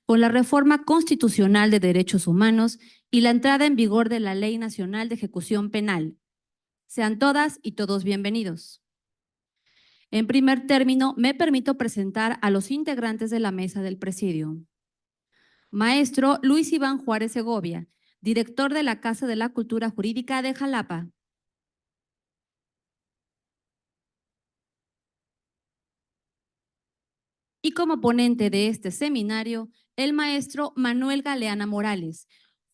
Con la reforma constitucional de derechos humanos y la entrada en vigor de la Ley Nacional de Ejecución Penal. Sean todas y todos bienvenidos. En primer término, me permito presentar a los integrantes de la mesa del presidio. Maestro Luis Iván Juárez Segovia, director de la Casa de la Cultura Jurídica de Jalapa. Y como ponente de este seminario, el maestro Manuel Galeana Morales,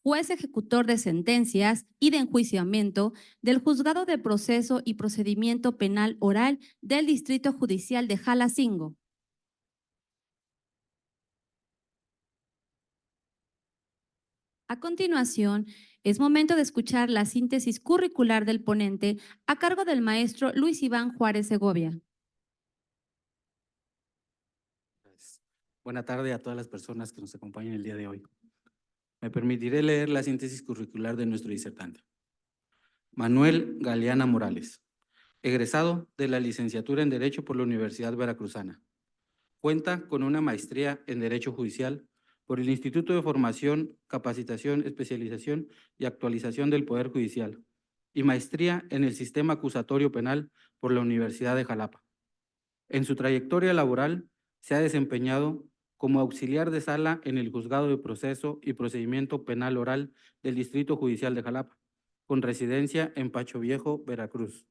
juez ejecutor de sentencias y de enjuiciamiento del Juzgado de Proceso y Procedimiento Penal Oral del Distrito Judicial de Jalacingo. A continuación, es momento de escuchar la síntesis curricular del ponente a cargo del maestro Luis Iván Juárez Segovia. Buenas tardes a todas las personas que nos acompañan el día de hoy. Me permitiré leer la síntesis curricular de nuestro disertante. Manuel Galeana Morales, egresado de la licenciatura en Derecho por la Universidad Veracruzana. Cuenta con una maestría en Derecho Judicial por el Instituto de Formación, Capacitación, Especialización y Actualización del Poder Judicial y maestría en el Sistema Acusatorio Penal por la Universidad de Jalapa. En su trayectoria laboral se ha desempeñado como auxiliar de sala en el Juzgado de Proceso y Procedimiento Penal Oral del Distrito Judicial de Jalapa, con residencia en Pacho Viejo, Veracruz.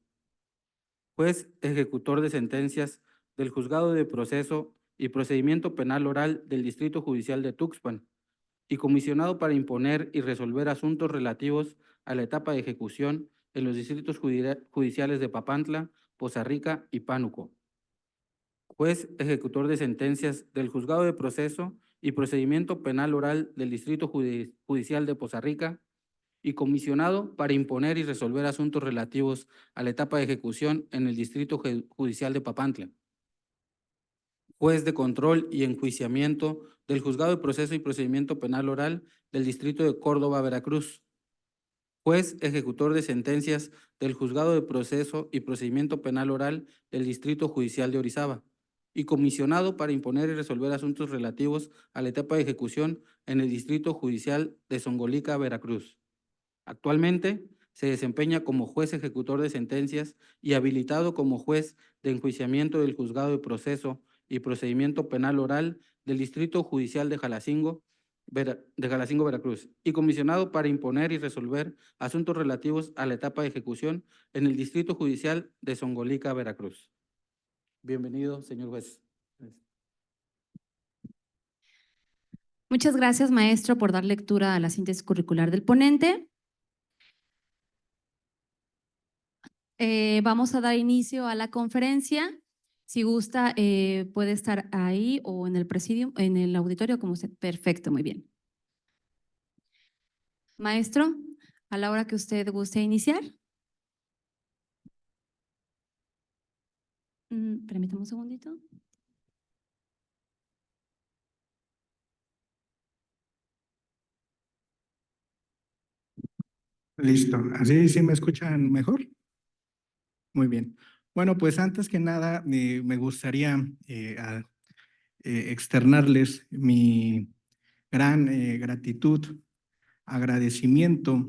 Juez ejecutor de sentencias del Juzgado de Proceso y Procedimiento Penal Oral del Distrito Judicial de Tuxpan y comisionado para imponer y resolver asuntos relativos a la etapa de ejecución en los distritos judiciales de Papantla, Poza Rica y Pánuco. Juez ejecutor de sentencias del Juzgado de Proceso y Procedimiento Penal Oral del Distrito Judicial de Poza Rica y comisionado para imponer y resolver asuntos relativos a la etapa de ejecución en el Distrito Judicial de Papantla. Juez de control y enjuiciamiento del Juzgado de Proceso y Procedimiento Penal Oral del Distrito de Córdoba, Veracruz. Juez ejecutor de sentencias del Juzgado de Proceso y Procedimiento Penal Oral del Distrito Judicial de Orizaba y comisionado para imponer y resolver asuntos relativos a la etapa de ejecución en el Distrito Judicial de Zongolica, Veracruz. Actualmente se desempeña como juez ejecutor de sentencias y habilitado como juez de enjuiciamiento del Juzgado de Proceso y Procedimiento Penal Oral del Distrito Judicial de Jalacingo, Veracruz, y comisionado para imponer y resolver asuntos relativos a la etapa de ejecución en el Distrito Judicial de Zongolica, Veracruz. Bienvenido, señor juez. Muchas gracias, maestro, por dar lectura a la síntesis curricular del ponente. Vamos a dar inicio a la conferencia. Si gusta, puede estar ahí o en el presidio, en el auditorio, como usted. Perfecto, muy bien. Maestro, a la hora que usted guste iniciar. Permítame un segundito. Listo. ¿Así sí me escuchan mejor? Muy bien. Bueno, pues antes que nada me gustaría externarles mi gran gratitud, agradecimiento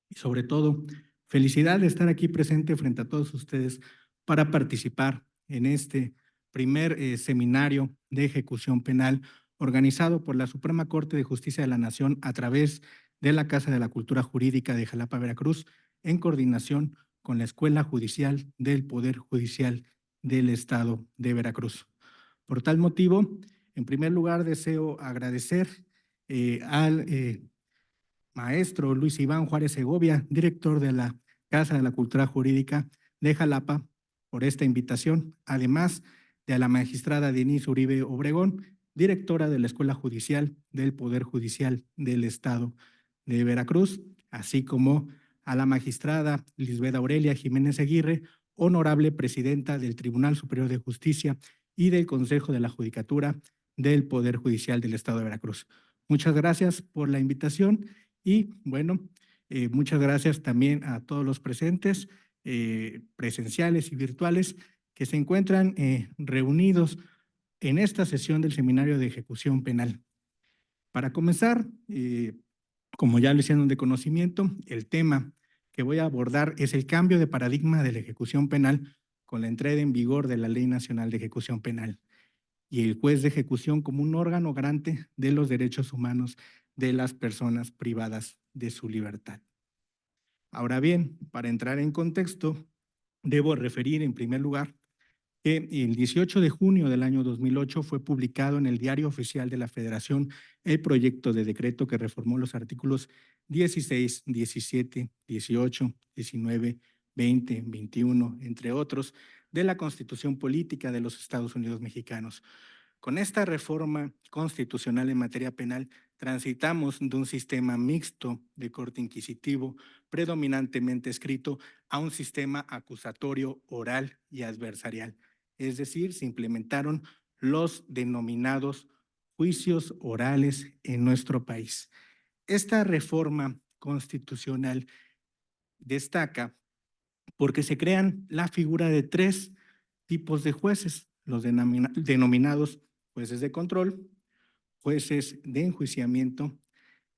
y sobre todo felicidad de estar aquí presente frente a todos ustedes para participar en este primer seminario de ejecución penal organizado por la Suprema Corte de Justicia de la Nación a través de la Casa de la Cultura Jurídica de Jalapa, Veracruz, en coordinación con la Escuela Judicial del Poder Judicial del Estado de Veracruz. Por tal motivo, en primer lugar, deseo agradecer al maestro Luis Iván Juárez Segovia, director de la Casa de la Cultura Jurídica de Jalapa, por esta invitación, además de a la magistrada Denise Uribe Obregón, directora de la Escuela Judicial del Poder Judicial del Estado de Veracruz, así como a la magistrada Lisbeth Aurelia Jiménez Aguirre, honorable presidenta del Tribunal Superior de Justicia y del Consejo de la Judicatura del Poder Judicial del Estado de Veracruz. Muchas gracias por la invitación y, bueno, muchas gracias también a todos los presentes, presenciales y virtuales, que se encuentran reunidos en esta sesión del Seminario de Ejecución Penal. Para comenzar, como ya lo hicieron de conocimiento, el tema que voy a abordar es el cambio de paradigma de la ejecución penal con la entrada en vigor de la Ley Nacional de Ejecución Penal y el juez de ejecución como un órgano garante de los derechos humanos de las personas privadas de su libertad. Ahora bien, para entrar en contexto, debo referir en primer lugar que el 18 de junio del año 2008 fue publicado en el Diario Oficial de la Federación el proyecto de decreto que reformó los artículos 16, 17, 18, 19, 20, 21, entre otros, de la Constitución Política de los Estados Unidos Mexicanos. Con esta reforma constitucional en materia penal, transitamos de un sistema mixto de corte inquisitivo, predominantemente escrito, a un sistema acusatorio oral y adversarial. Es decir, se implementaron los denominados juicios orales en nuestro país. Esta reforma constitucional destaca porque se crean la figura de tres tipos de jueces, los denominados jueces de control, jueces de enjuiciamiento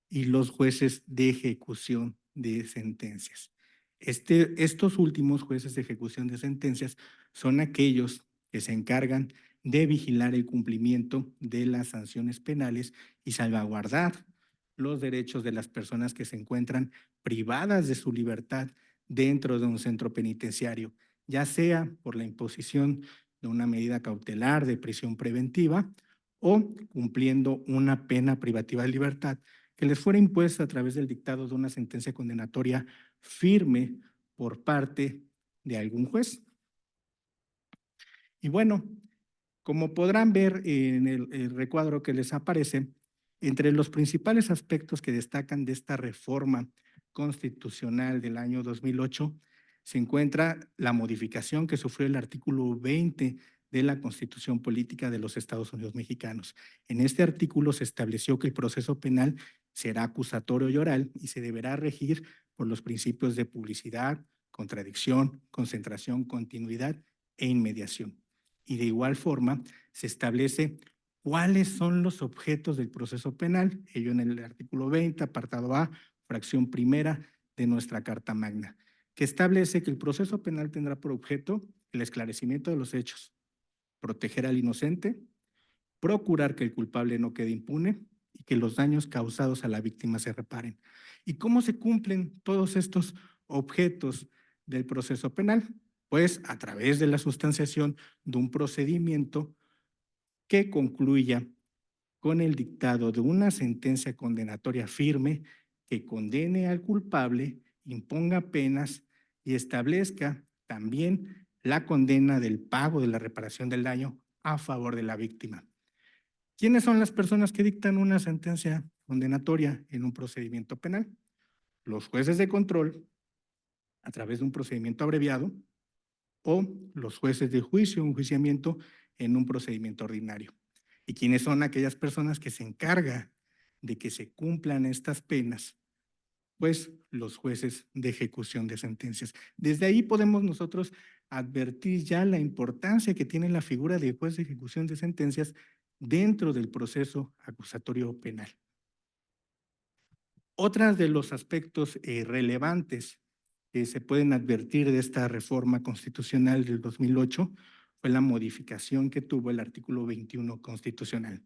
y los jueces de ejecución de sentencias. Estos últimos jueces de ejecución de sentencias son aquellos que se encargan de vigilar el cumplimiento de las sanciones penales y salvaguardar los derechos de las personas que se encuentran privadas de su libertad dentro de un centro penitenciario, ya sea por la imposición de una medida cautelar de prisión preventiva o cumpliendo una pena privativa de libertad que les fuera impuesta a través del dictado de una sentencia condenatoria firme por parte de algún juez. Y bueno, como podrán ver en el recuadro que les aparece, entre los principales aspectos que destacan de esta reforma constitucional del año 2008 se encuentra la modificación que sufrió el artículo 20 de la Constitución Política de los Estados Unidos Mexicanos. En este artículo se estableció que el proceso penal será acusatorio y oral y se deberá regir por los principios de publicidad, contradicción, concentración, continuidad e inmediación. Y de igual forma se establece cuáles son los objetos del proceso penal, ello en el artículo 20, apartado A, fracción primera de nuestra Carta Magna, que establece que el proceso penal tendrá por objeto el esclarecimiento de los hechos, proteger al inocente, procurar que el culpable no quede impune y que los daños causados a la víctima se reparen. ¿Y cómo se cumplen todos estos objetos del proceso penal? Pues a través de la sustanciación de un procedimiento que concluya con el dictado de una sentencia condenatoria firme que condene al culpable, imponga penas y establezca también la condena del pago de la reparación del daño a favor de la víctima. ¿Quiénes son las personas que dictan una sentencia condenatoria en un procedimiento penal? Los jueces de control, a través de un procedimiento abreviado, o los jueces de juicio o enjuiciamiento en un procedimiento ordinario. ¿Y quiénes son aquellas personas que se encargan de que se cumplan estas penas? Pues los jueces de ejecución de sentencias. Desde ahí podemos nosotros advertir ya la importancia que tiene la figura de juez de ejecución de sentencias dentro del proceso acusatorio penal. Otros de los aspectos relevantes que se pueden advertir de esta reforma constitucional del 2008 fue la modificación que tuvo el artículo 21 constitucional.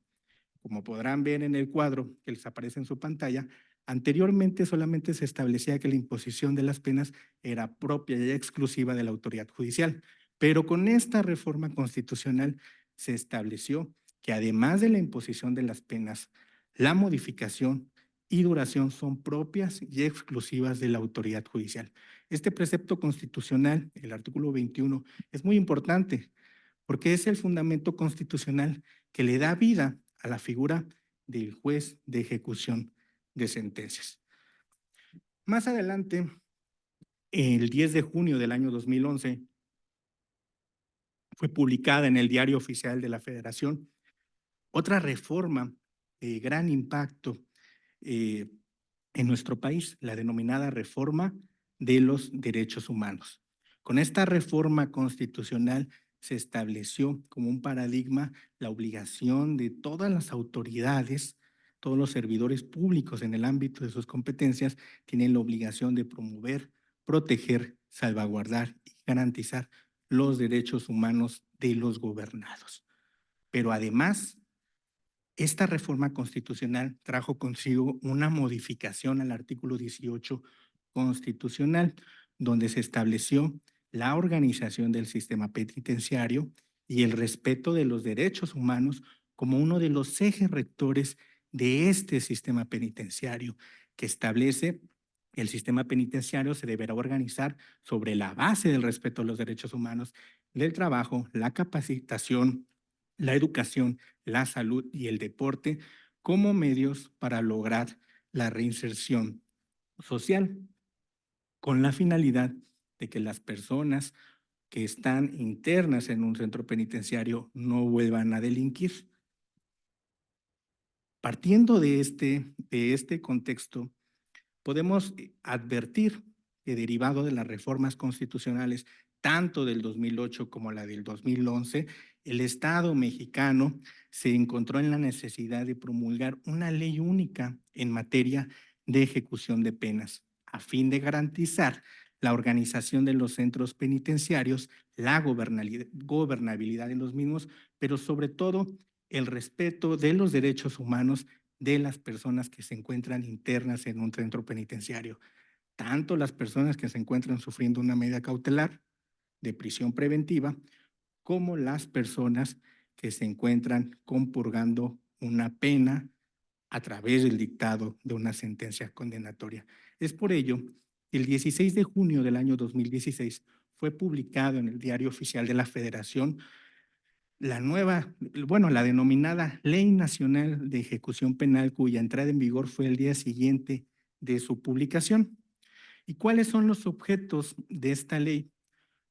Como podrán ver en el cuadro que les aparece en su pantalla, Anteriormente solamente se establecía que la imposición de las penas era propia y exclusiva de la autoridad judicial, pero con esta reforma constitucional se estableció que además de la imposición de las penas, la modificación y duración son propias y exclusivas de la autoridad judicial. Este precepto constitucional, el artículo 21, es muy importante porque es el fundamento constitucional que le da vida a la figura del juez de ejecución de sentencias. Más adelante, el 10 de junio del año 2011, fue publicada en el Diario Oficial de la Federación otra reforma de gran impacto en nuestro país, la denominada Reforma de los Derechos Humanos. Con esta reforma constitucional se estableció como un paradigma la obligación de todas las autoridades, todos los servidores públicos en el ámbito de sus competencias, tienen la obligación de promover, proteger, salvaguardar y garantizar los derechos humanos de los gobernados. Pero además, esta reforma constitucional trajo consigo una modificación al artículo 18 constitucional, donde se estableció la organización del sistema penitenciario y el respeto de los derechos humanos como uno de los ejes rectores de este sistema penitenciario, que establece el sistema penitenciario se deberá organizar sobre la base del respeto a los derechos humanos, del trabajo, la capacitación, la educación, la salud y el deporte como medios para lograr la reinserción social, con la finalidad de que las personas que están internas en un centro penitenciario no vuelvan a delinquir. Partiendo de este contexto, podemos advertir que derivado de las reformas constitucionales, tanto del 2008 como la del 2011, el Estado mexicano se encontró en la necesidad de promulgar una ley única en materia de ejecución de penas, a fin de garantizar la organización de los centros penitenciarios, la gobernabilidad de los mismos, pero sobre todo el respeto de los derechos humanos de las personas que se encuentran internas en un centro penitenciario, tanto las personas que se encuentran sufriendo una medida cautelar de prisión preventiva, como las personas que se encuentran compurgando una pena a través del dictado de una sentencia condenatoria. Es por ello que el 16 de junio del año 2016 fue publicado en el Diario Oficial de la Federación la denominada Ley Nacional de Ejecución Penal, cuya entrada en vigor fue el día siguiente de su publicación. ¿Y cuáles son los objetos de esta ley?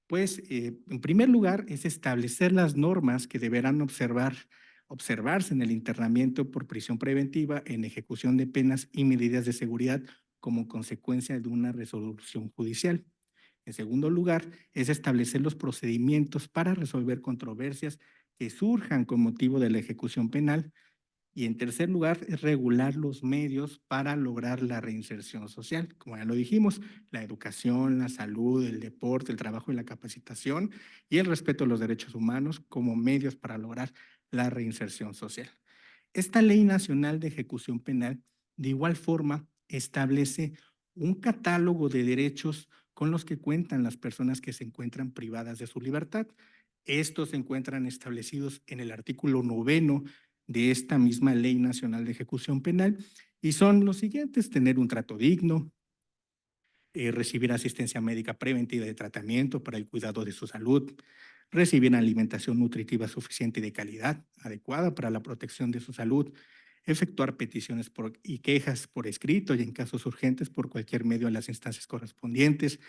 Pues, en primer lugar, es establecer las normas que deberán observarse en el internamiento por prisión preventiva, en ejecución de penas y medidas de seguridad como consecuencia de una resolución judicial. En segundo lugar, es establecer los procedimientos para resolver controversias que surjan con motivo de la ejecución penal. Y en tercer lugar, es regular los medios para lograr la reinserción social. Como ya lo dijimos, la educación, la salud, el deporte, el trabajo y la capacitación y el respeto a los derechos humanos como medios para lograr la reinserción social. Esta Ley Nacional de Ejecución Penal, de igual forma, establece un catálogo de derechos con los que cuentan las personas que se encuentran privadas de su libertad. Estos se encuentran establecidos en el artículo 9 de esta misma Ley Nacional de Ejecución Penal y son los siguientes: tener un trato digno, recibir asistencia médica preventiva de tratamiento para el cuidado de su salud, recibir alimentación nutritiva suficiente y de calidad, adecuada para la protección de su salud, efectuar peticiones y quejas por escrito y en casos urgentes por cualquier medio a las instancias correspondientes,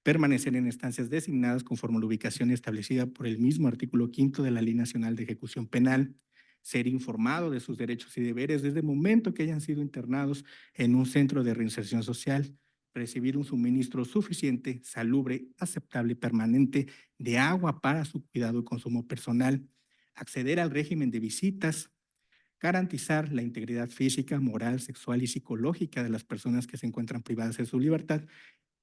permanecer en estancias designadas conforme a la ubicación establecida por el mismo artículo 5 de la Ley Nacional de Ejecución Penal, ser informado de sus derechos y deberes desde el momento que hayan sido internados en un centro de reinserción social, recibir un suministro suficiente, salubre, aceptable y permanente de agua para su cuidado y consumo personal, acceder al régimen de visitas, garantizar la integridad física, moral, sexual y psicológica de las personas que se encuentran privadas de su libertad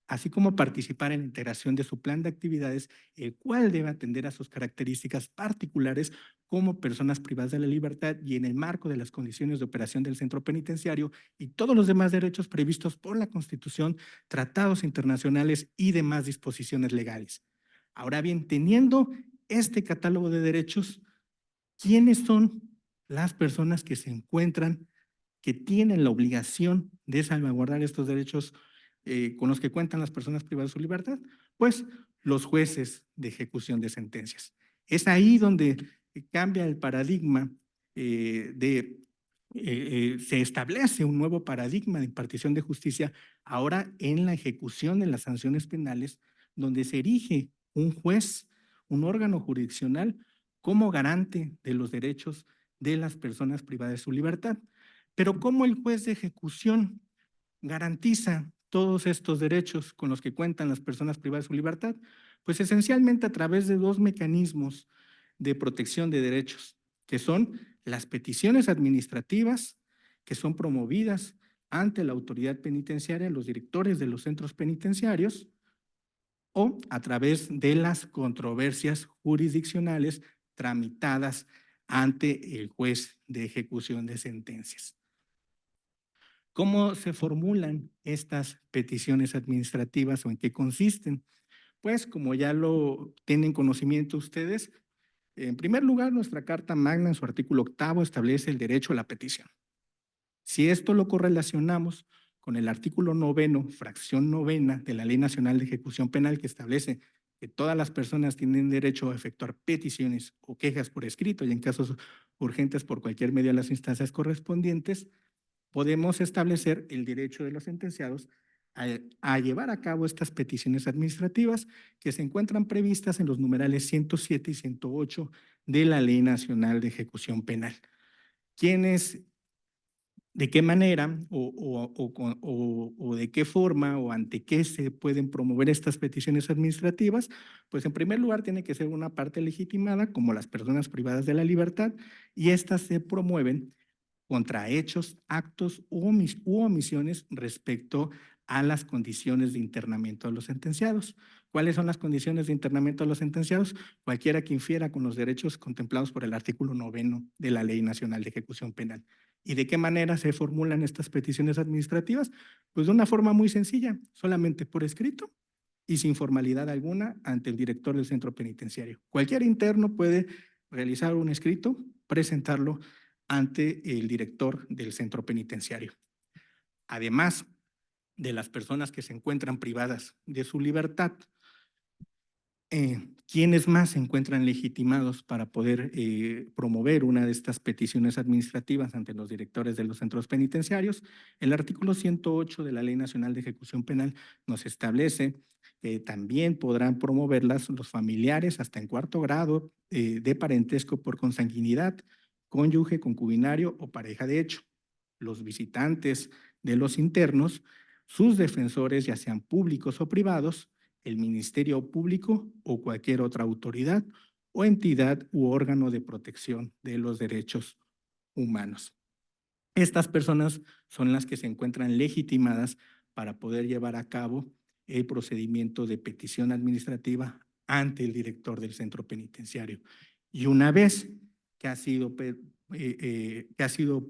así como participar en la integración de su plan de actividades, el cual debe atender a sus características particulares como personas privadas de la libertad y en el marco de las condiciones de operación del centro penitenciario y todos los demás derechos previstos por la Constitución, tratados internacionales y demás disposiciones legales. Ahora bien, teniendo este catálogo de derechos, ¿quiénes son las personas que se encuentran, que tienen la obligación de salvaguardar estos derechos con los que cuentan las personas privadas de su libertad? Pues los jueces de ejecución de sentencias. Es ahí donde cambia el paradigma se establece un nuevo paradigma de impartición de justicia ahora en la ejecución de las sanciones penales, donde se erige un juez, un órgano jurisdiccional como garante de los derechos de las personas privadas de su libertad. Pero ¿cómo el juez de ejecución garantiza todos estos derechos con los que cuentan las personas privadas de su libertad? Pues esencialmente a través de dos mecanismos de protección de derechos, que son las peticiones administrativas, que son promovidas ante la autoridad penitenciaria, los directores de los centros penitenciarios, o a través de las controversias jurisdiccionales tramitadas ante el juez de ejecución de sentencias. ¿Cómo se formulan estas peticiones administrativas o en qué consisten? Pues como ya lo tienen conocimiento ustedes, en primer lugar, nuestra Carta Magna en su artículo 8º establece el derecho a la petición. Si esto lo correlacionamos con el artículo 9º, fracción 9ª de la Ley Nacional de Ejecución Penal, que establece que todas las personas tienen derecho a efectuar peticiones o quejas por escrito y en casos urgentes por cualquier medio de las instancias correspondientes, podemos establecer el derecho de los sentenciados a llevar a cabo estas peticiones administrativas que se encuentran previstas en los numerales 107 y 108 de la Ley Nacional de Ejecución Penal. ¿Quiénes, de qué manera o de qué forma o ante qué se pueden promover estas peticiones administrativas? Pues en primer lugar tiene que ser una parte legitimada como las personas privadas de la libertad y estas se promueven contra hechos, actos u omisiones respecto a las condiciones de internamiento de los sentenciados. ¿Cuáles son las condiciones de internamiento de los sentenciados? Cualquiera que infiera con los derechos contemplados por el artículo 9º de la Ley Nacional de Ejecución Penal. ¿Y de qué manera se formulan estas peticiones administrativas? Pues de una forma muy sencilla, solamente por escrito y sin formalidad alguna ante el director del centro penitenciario. Cualquier interno puede realizar un escrito, presentarlo ante el director del centro penitenciario. Además de las personas que se encuentran privadas de su libertad, ¿quiénes más se encuentran legitimados para poder promover una de estas peticiones administrativas ante los directores de los centros penitenciarios? El artículo 108 de la Ley Nacional de Ejecución Penal nos establece que también podrán promoverlas los familiares hasta en 4º grado de parentesco por consanguinidad, cónyuge, concubinario o pareja de hecho, los visitantes de los internos, sus defensores, ya sean públicos o privados, el Ministerio Público o cualquier otra autoridad o entidad u órgano de protección de los derechos humanos. Estas personas son las que se encuentran legitimadas para poder llevar a cabo el procedimiento de petición administrativa ante el director del centro penitenciario. Y una vez que ha sido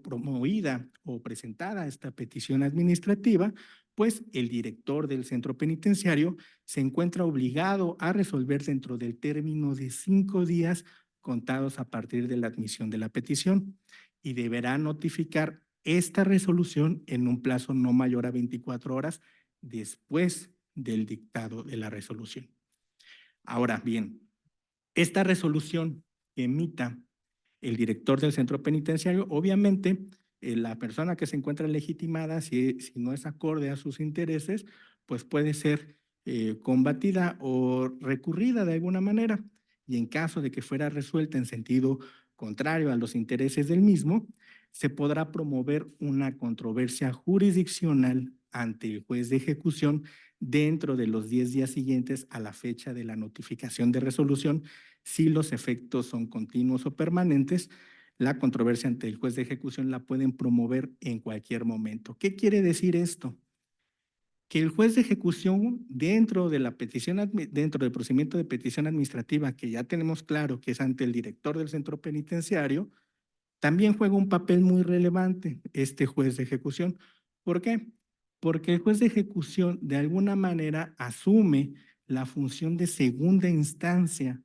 promovida o presentada esta petición administrativa, pues el director del centro penitenciario se encuentra obligado a resolver dentro del término de 5 días contados a partir de la admisión de la petición y deberá notificar esta resolución en un plazo no mayor a 24 horas después del dictado de la resolución. Ahora bien, esta resolución que emita el director del centro penitenciario, obviamente, la persona que se encuentra legitimada, si no es acorde a sus intereses, pues puede ser combatida o recurrida de alguna manera. Y en caso de que fuera resuelta en sentido contrario a los intereses del mismo, se podrá promover una controversia jurisdiccional ante el juez de ejecución dentro de los 10 días siguientes a la fecha de la notificación de resolución. Si los efectos son continuos o permanentes, la controversia ante el juez de ejecución la pueden promover en cualquier momento. ¿Qué quiere decir esto? que el juez de ejecución dentro de la petición, dentro del procedimiento de petición administrativa, que ya tenemos claro que es ante el director del centro penitenciario, también juega un papel muy relevante este juez de ejecución. ¿Por qué? Porque el juez de ejecución de alguna manera asume la función de segunda instancia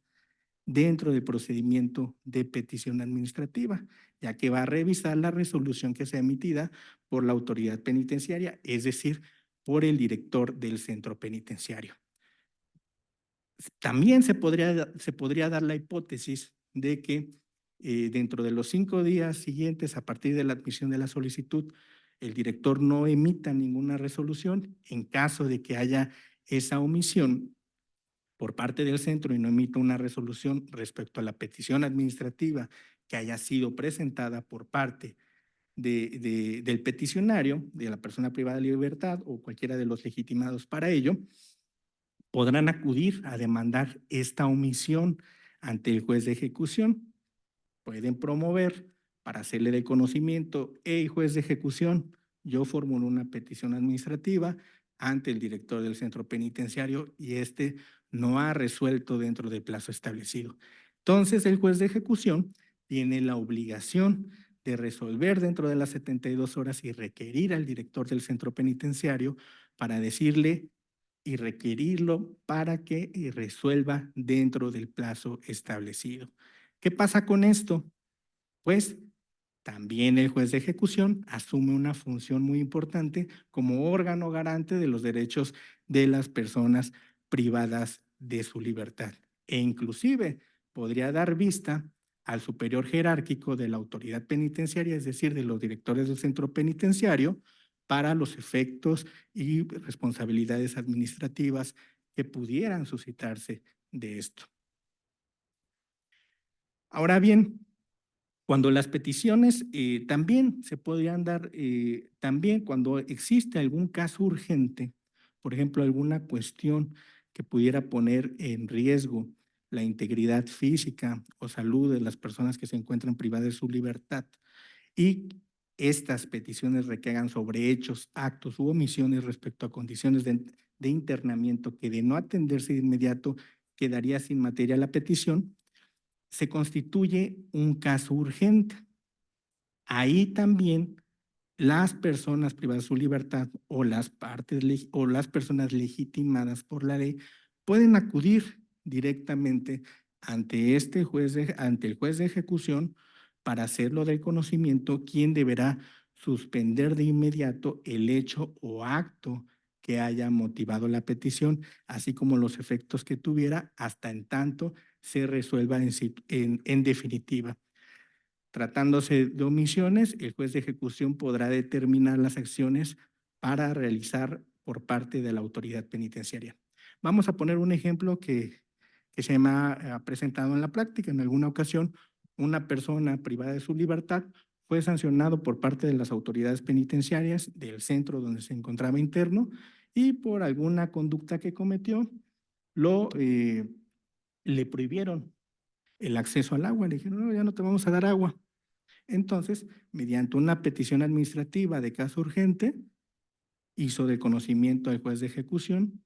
dentro del procedimiento de petición administrativa, ya que va a revisar la resolución que sea emitida por la autoridad penitenciaria, es decir, por el director del centro penitenciario. También se podría dar la hipótesis de que dentro de los 5 días siguientes, a partir de la admisión de la solicitud, el director no emita ninguna resolución. En caso de que haya esa omisión por parte del centro y no emita una resolución respecto a la petición administrativa que haya sido presentada por parte del peticionario, de la persona privada de libertad o cualquiera de los legitimados para ello, podrán acudir a demandar esta omisión ante el juez de ejecución. Pueden promover para hacerle de conocimiento: hey, juez de ejecución, yo formulo una petición administrativa ante el director del centro penitenciario y este no ha resuelto dentro del plazo establecido. Entonces, el juez de ejecución tiene la obligación de resolver dentro de las 72 horas y requerir al director del centro penitenciario para decirle y requerirlo para que resuelva dentro del plazo establecido. ¿Qué pasa con esto? Pues también el juez de ejecución asume una función muy importante como órgano garante de los derechos de las personas privadas de su libertad, e inclusive podría dar vista al superior jerárquico de la autoridad penitenciaria, es decir, de los directores del centro penitenciario, para los efectos y responsabilidades administrativas que pudieran suscitarse de esto. Ahora bien, cuando las peticiones también se podrían dar, también cuando existe algún caso urgente, por ejemplo, alguna cuestión que pudiera poner en riesgo la integridad física o salud de las personas que se encuentran privadas de su libertad, y estas peticiones recaigan sobre hechos, actos u omisiones respecto a condiciones de internamiento que, de no atenderse de inmediato, quedaría sin materia la petición, se constituye un caso urgente. Ahí también las personas privadas de su libertad o las personas legitimadas por la ley pueden acudir directamente ante ante el juez de ejecución para hacerlo del conocimiento, quien deberá suspender de inmediato el hecho o acto que haya motivado la petición, así como los efectos que tuviera, hasta en tanto se resuelva en definitiva. Tratándose de omisiones, el juez de ejecución podrá determinar las acciones para realizar por parte de la autoridad penitenciaria. Vamos a poner un ejemplo que se me ha presentado en la práctica. En alguna ocasión, una persona privada de su libertad fue sancionado por parte de las autoridades penitenciarias del centro donde se encontraba interno, y por alguna conducta que cometió, le prohibieron el acceso al agua. Le dijeron: no, ya no te vamos a dar agua. Entonces, mediante una petición administrativa de caso urgente, hizo de conocimiento al juez de ejecución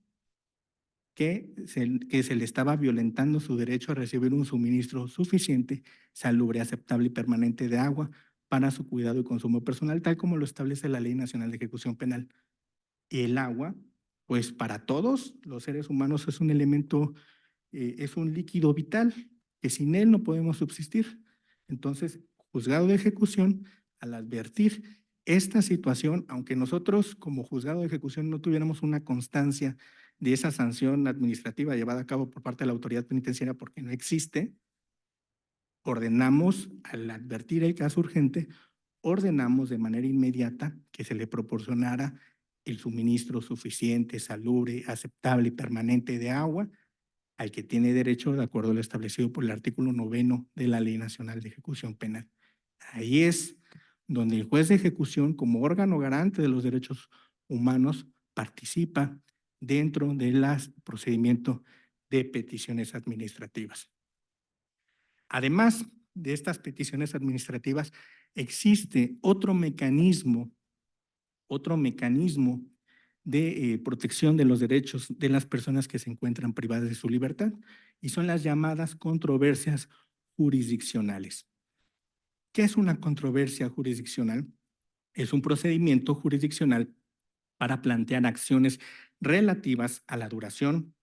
que se le estaba violentando su derecho a recibir un suministro suficiente, salubre, aceptable y permanente de agua para su cuidado y consumo personal, tal como lo establece la Ley Nacional de Ejecución Penal. El agua, pues para todos los seres humanos es un elemento, es un líquido vital, que sin él no podemos subsistir. Entonces, juzgado de ejecución, al advertir esta situación, aunque nosotros como juzgado de ejecución no tuviéramos una constancia de esa sanción administrativa llevada a cabo por parte de la autoridad penitenciaria, porque no existe, ordenamos, al advertir el caso urgente, ordenamos de manera inmediata que se le proporcionara el suministro suficiente, salubre, aceptable y permanente de agua al que tiene derecho de acuerdo a lo establecido por el artículo 9 de la Ley Nacional de Ejecución Penal. Ahí es donde el juez de ejecución, como órgano garante de los derechos humanos, participa dentro del procedimiento de peticiones administrativas. Además de estas peticiones administrativas, existe otro mecanismo de protección de los derechos de las personas que se encuentran privadas de su libertad, y son las llamadas controversias jurisdiccionales. ¿Qué es una controversia jurisdiccional? Es un procedimiento jurisdiccional para plantear acciones relativas a la duración,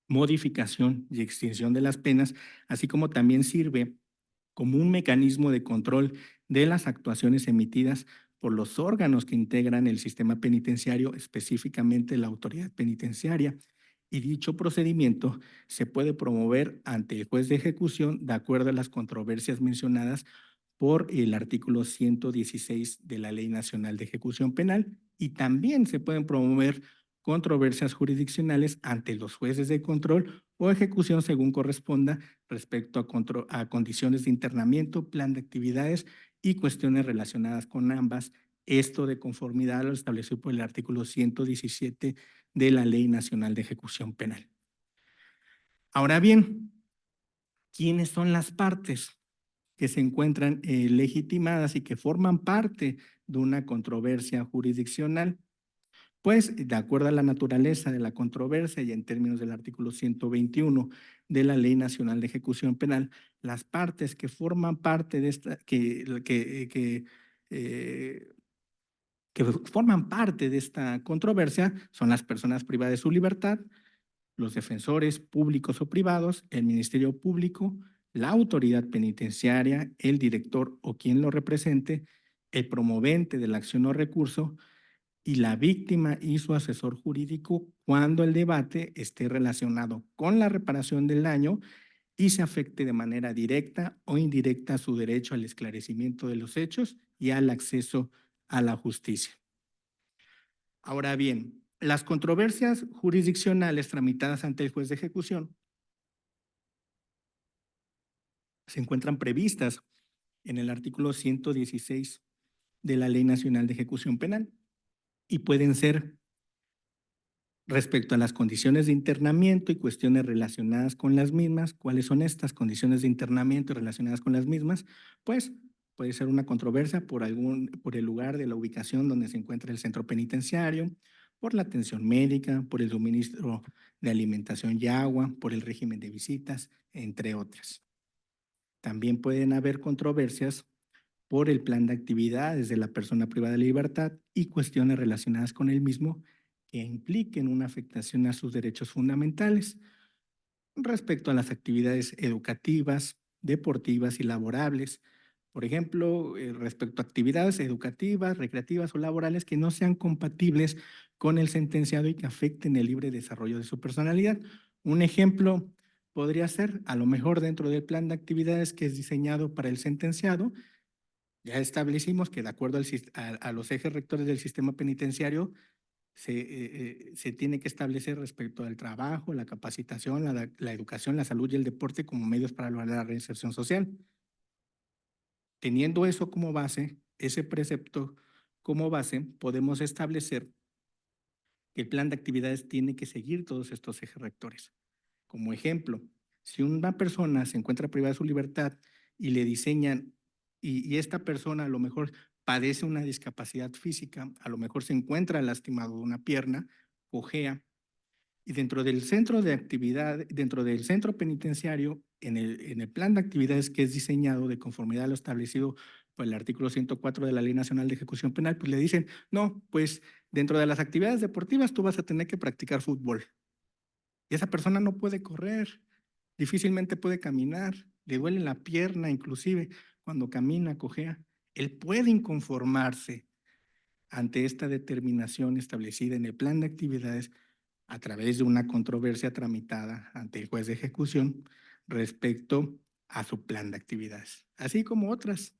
modificación y extinción de las penas, así como también sirve como un mecanismo de control de las actuaciones emitidas por los órganos que integran el sistema penitenciario, específicamente la autoridad penitenciaria. Y dicho procedimiento se puede promover ante el juez de ejecución de acuerdo a las controversias mencionadas por el artículo 116 de la Ley Nacional de Ejecución Penal, y también se pueden promover controversias jurisdiccionales ante los jueces de control o ejecución según corresponda respecto a condiciones de internamiento, plan de actividades y cuestiones relacionadas con ambas, esto de conformidad a lo establecido por el artículo 117 de la Ley Nacional de Ejecución Penal. Ahora bien, ¿quiénes son las partes que se encuentran legitimadas y que forman parte de una controversia jurisdiccional? Pues, de acuerdo a la naturaleza de la controversia y en términos del artículo 121 de la Ley Nacional de Ejecución Penal, las partes que forman parte de esta, que forman parte de esta controversia son las personas privadas de su libertad, los defensores públicos o privados, el Ministerio Público, la autoridad penitenciaria, el director o quien lo represente, el promovente de la acción o recurso, y la víctima y su asesor jurídico cuando el debate esté relacionado con la reparación del daño y se afecte de manera directa o indirecta su derecho al esclarecimiento de los hechos y al acceso a la justicia. Ahora bien, las controversias jurisdiccionales tramitadas ante el juez de ejecución se encuentran previstas en el artículo 116 de la Ley Nacional de Ejecución Penal y pueden ser respecto a las condiciones de internamiento y cuestiones relacionadas con las mismas. ¿Cuáles son estas condiciones de internamiento relacionadas con las mismas? Pues puede ser una controversia por el lugar de la ubicación donde se encuentra el centro penitenciario, por la atención médica, por el suministro de alimentación y agua, por el régimen de visitas, entre otras. También pueden haber controversias por el plan de actividades de la persona privada de libertad y cuestiones relacionadas con el mismo que impliquen una afectación a sus derechos fundamentales respecto a las actividades educativas, deportivas y laborables. Por ejemplo, respecto a actividades educativas, recreativas o laborales que no sean compatibles con el sentenciado y que afecten el libre desarrollo de su personalidad. Un ejemplo podría ser, a lo mejor dentro del plan de actividades que es diseñado para el sentenciado, ya establecimos que de acuerdo a los ejes rectores del sistema penitenciario se tiene que establecer respecto al trabajo, la capacitación, la educación, la salud y el deporte como medios para lograr la reinserción social. Teniendo eso como base, ese precepto como base, podemos establecer que el plan de actividades tiene que seguir todos estos ejes rectores. Como ejemplo, si una persona se encuentra privada de su libertad y le diseñan, y esta persona a lo mejor padece una discapacidad física, a lo mejor se encuentra lastimado de una pierna, cojea, y dentro del centro de actividad, dentro del centro penitenciario, en el plan de actividades que es diseñado de conformidad a lo establecido por el artículo 104 de la Ley Nacional de Ejecución Penal, pues le dicen, no, pues dentro de las actividades deportivas tú vas a tener que practicar fútbol. Y esa persona no puede correr, difícilmente puede caminar, le duele la pierna inclusive cuando camina, cojea. Él puede inconformarse ante esta determinación establecida en el plan de actividades a través de una controversia tramitada ante el juez de ejecución respecto a su plan de actividades, así como otras.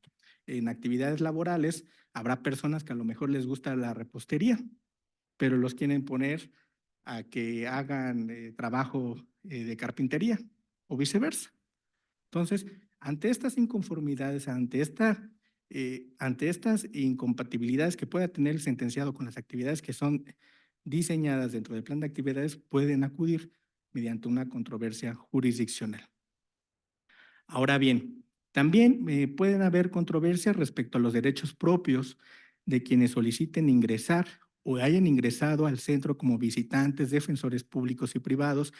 En actividades laborales habrá personas que a lo mejor les gusta la repostería, pero los quieren poner a que hagan trabajo de carpintería o viceversa. Entonces, ante estas inconformidades, ante estas incompatibilidades que pueda tener el sentenciado con las actividades que son diseñadas dentro del plan de actividades, pueden acudir mediante una controversia jurisdiccional. Ahora bien, también pueden haber controversias respecto a los derechos propios de quienes soliciten ingresar o hayan ingresado al centro como visitantes, defensores públicos y privados,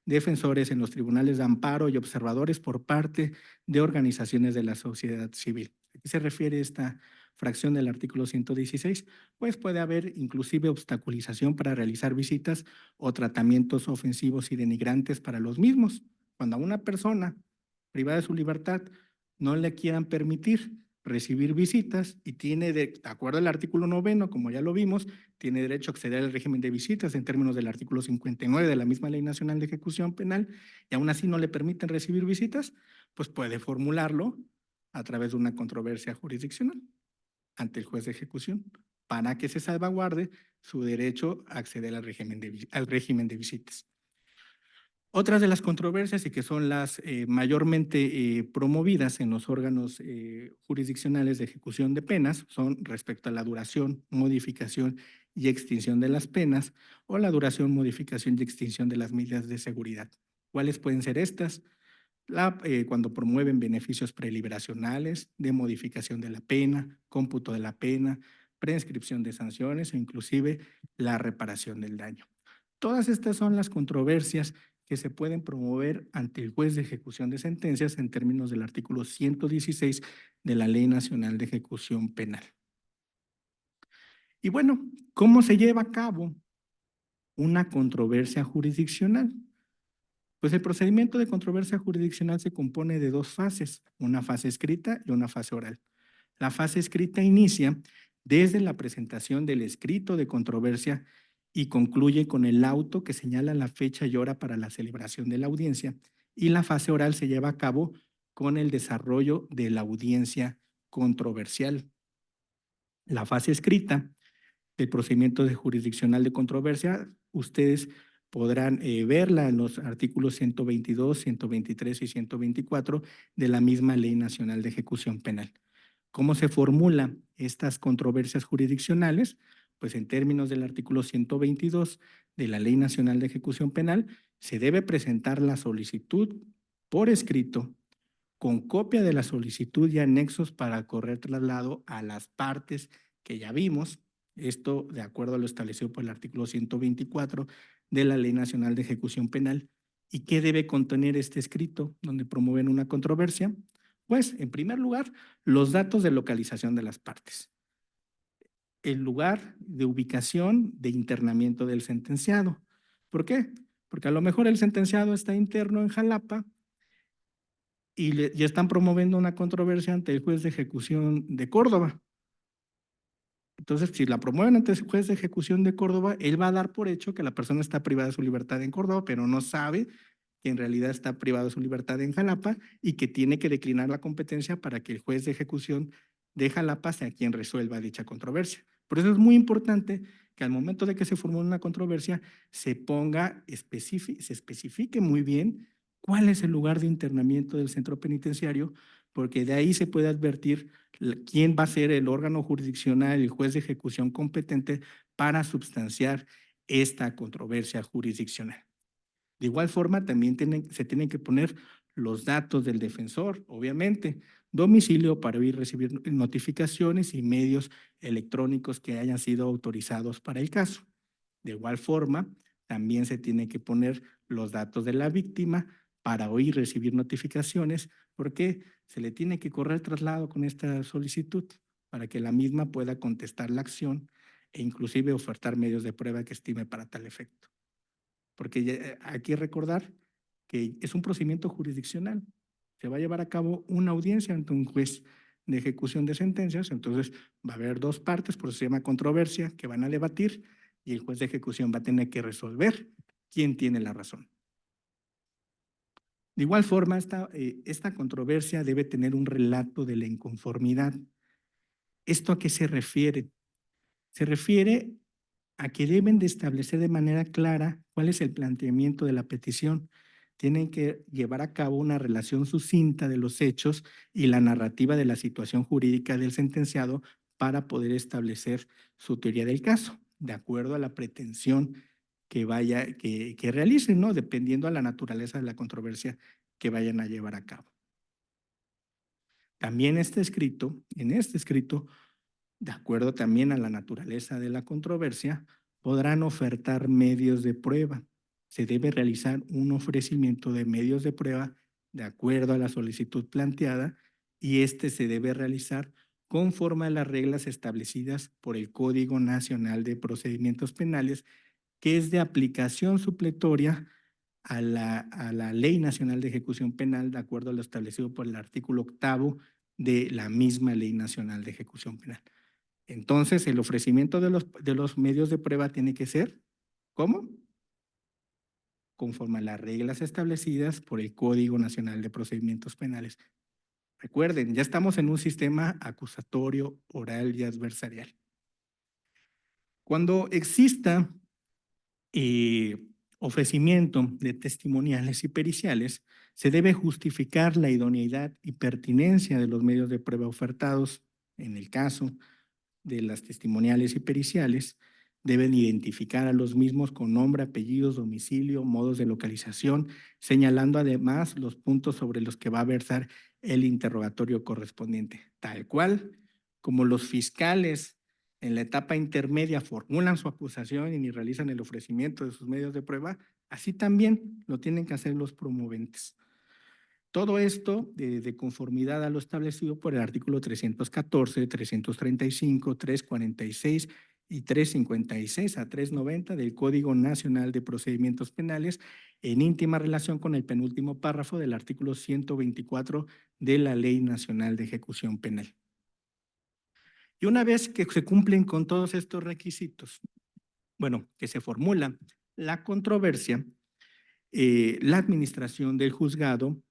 defensores en los tribunales de amparo y observadores por parte de organizaciones de la sociedad civil. ¿A qué se refiere esta fracción del artículo 116? Pues puede haber inclusive obstaculización para realizar visitas o tratamientos ofensivos y denigrantes para los mismos. Cuando a una persona privada de su libertad no le quieran permitir recibir visitas y tiene, de acuerdo al artículo 9, como ya lo vimos, tiene derecho a acceder al régimen de visitas en términos del artículo 59 de la misma Ley Nacional de Ejecución Penal, y aún así no le permiten recibir visitas, pues puede formularlo a través de una controversia jurisdiccional ante el juez de ejecución para que se salvaguarde su derecho a acceder al régimen de visitas. Otras de las controversias y que son las mayormente promovidas en los órganos jurisdiccionales de ejecución de penas son respecto a la duración, modificación y extinción de las penas o la duración, modificación y extinción de las medidas de seguridad. ¿Cuáles pueden ser estas? Cuando promueven beneficios preliberacionales, de modificación de la pena, cómputo de la pena, prescripción de sanciones o inclusive la reparación del daño. Todas estas son las controversias que se pueden promover ante el juez de ejecución de sentencias en términos del artículo 116 de la Ley Nacional de Ejecución Penal. Y bueno, ¿cómo se lleva a cabo una controversia jurisdiccional? Pues el procedimiento de controversia jurisdiccional se compone de dos fases, una fase escrita y una fase oral. La fase escrita inicia desde la presentación del escrito de controversia y concluye con el auto que señala la fecha y hora para la celebración de la audiencia, y la fase oral se lleva a cabo con el desarrollo de la audiencia controversial. La fase escrita del procedimiento jurisdiccional de controversia, ustedes podrán verla en los artículos 122, 123 y 124 de la misma Ley Nacional de Ejecución Penal. ¿Cómo se formulan estas controversias jurisdiccionales? Pues en términos del artículo 122 de la Ley Nacional de Ejecución Penal, se debe presentar la solicitud por escrito con copia de la solicitud y anexos para correr traslado a las partes que ya vimos. Esto de acuerdo a lo establecido por el artículo 124 de la Ley Nacional de Ejecución Penal. ¿Y qué debe contener este escrito donde promueven una controversia? Pues, en primer lugar, los datos de localización de las partes, el lugar de ubicación de internamiento del sentenciado. ¿Por qué? Porque a lo mejor el sentenciado está interno en Jalapa y están promoviendo una controversia ante el juez de ejecución de Córdoba. Entonces, si la promueven ante el juez de ejecución de Córdoba, él va a dar por hecho que la persona está privada de su libertad en Córdoba, pero no sabe que en realidad está privado de su libertad en Jalapa y que tiene que declinar la competencia para que el juez de ejecución de Jalapa sea quien resuelva dicha controversia. Por eso es muy importante que al momento de que se formule una controversia se se especifique muy bien cuál es el lugar de internamiento del centro penitenciario, porque de ahí se puede advertir quién va a ser el órgano jurisdiccional, el juez de ejecución competente para substanciar esta controversia jurisdiccional. De igual forma, también se tienen que poner los datos del defensor, obviamente, domicilio para ir a recibir notificaciones y medios electrónicos que hayan sido autorizados para el caso. De igual forma, también se tiene que poner los datos de la víctima para oír recibir notificaciones, porque se le tiene que correr traslado con esta solicitud para que la misma pueda contestar la acción e inclusive ofertar medios de prueba que estime para tal efecto. Porque hay que recordar que es un procedimiento jurisdiccional. Se va a llevar a cabo una audiencia ante un juez de ejecución de sentencias, entonces va a haber dos partes, por eso se llama controversia, que van a debatir y el juez de ejecución va a tener que resolver quién tiene la razón. De igual forma, esta controversia debe tener un relato de la inconformidad. ¿Esto a qué se refiere? Se refiere a que deben de establecer de manera clara cuál es el planteamiento de la petición. Tienen que llevar a cabo una relación sucinta de los hechos y la narrativa de la situación jurídica del sentenciado para poder establecer su teoría del caso, de acuerdo a la pretensión que realicen, ¿no? Dependiendo a la naturaleza de la controversia que vayan a llevar a cabo. También en este escrito de acuerdo también a la naturaleza de la controversia, podrán ofertar medios de prueba. Se debe realizar un ofrecimiento de medios de prueba de acuerdo a la solicitud planteada y este se debe realizar conforme a las reglas establecidas por el Código Nacional de Procedimientos Penales, que es de aplicación supletoria a la Ley Nacional de Ejecución Penal, de acuerdo a lo establecido por el artículo 8º de la misma Ley Nacional de Ejecución Penal. Entonces, el ofrecimiento de los medios de prueba tiene que ser, ¿cómo? Conforme a las reglas establecidas por el Código Nacional de Procedimientos Penales. Recuerden, ya estamos en un sistema acusatorio, oral y adversarial. Cuando exista ofrecimiento de testimoniales y periciales, se debe justificar la idoneidad y pertinencia de los medios de prueba ofertados. En el caso de las testimoniales y periciales, deben identificar a los mismos con nombre, apellidos, domicilio, modos de localización, señalando además los puntos sobre los que va a versar el interrogatorio correspondiente, tal cual como los fiscales en la etapa intermedia formulan su acusación y realizan el ofrecimiento de sus medios de prueba, así también lo tienen que hacer los promoventes. Todo esto de conformidad a lo establecido por el artículo 314, 335, 346 y 356 a 390 del Código Nacional de Procedimientos Penales, en íntima relación con el penúltimo párrafo del artículo 124 de la Ley Nacional de Ejecución Penal. Y una vez que se cumplen con todos estos requisitos, bueno, que se formula la controversia, la administración del juzgado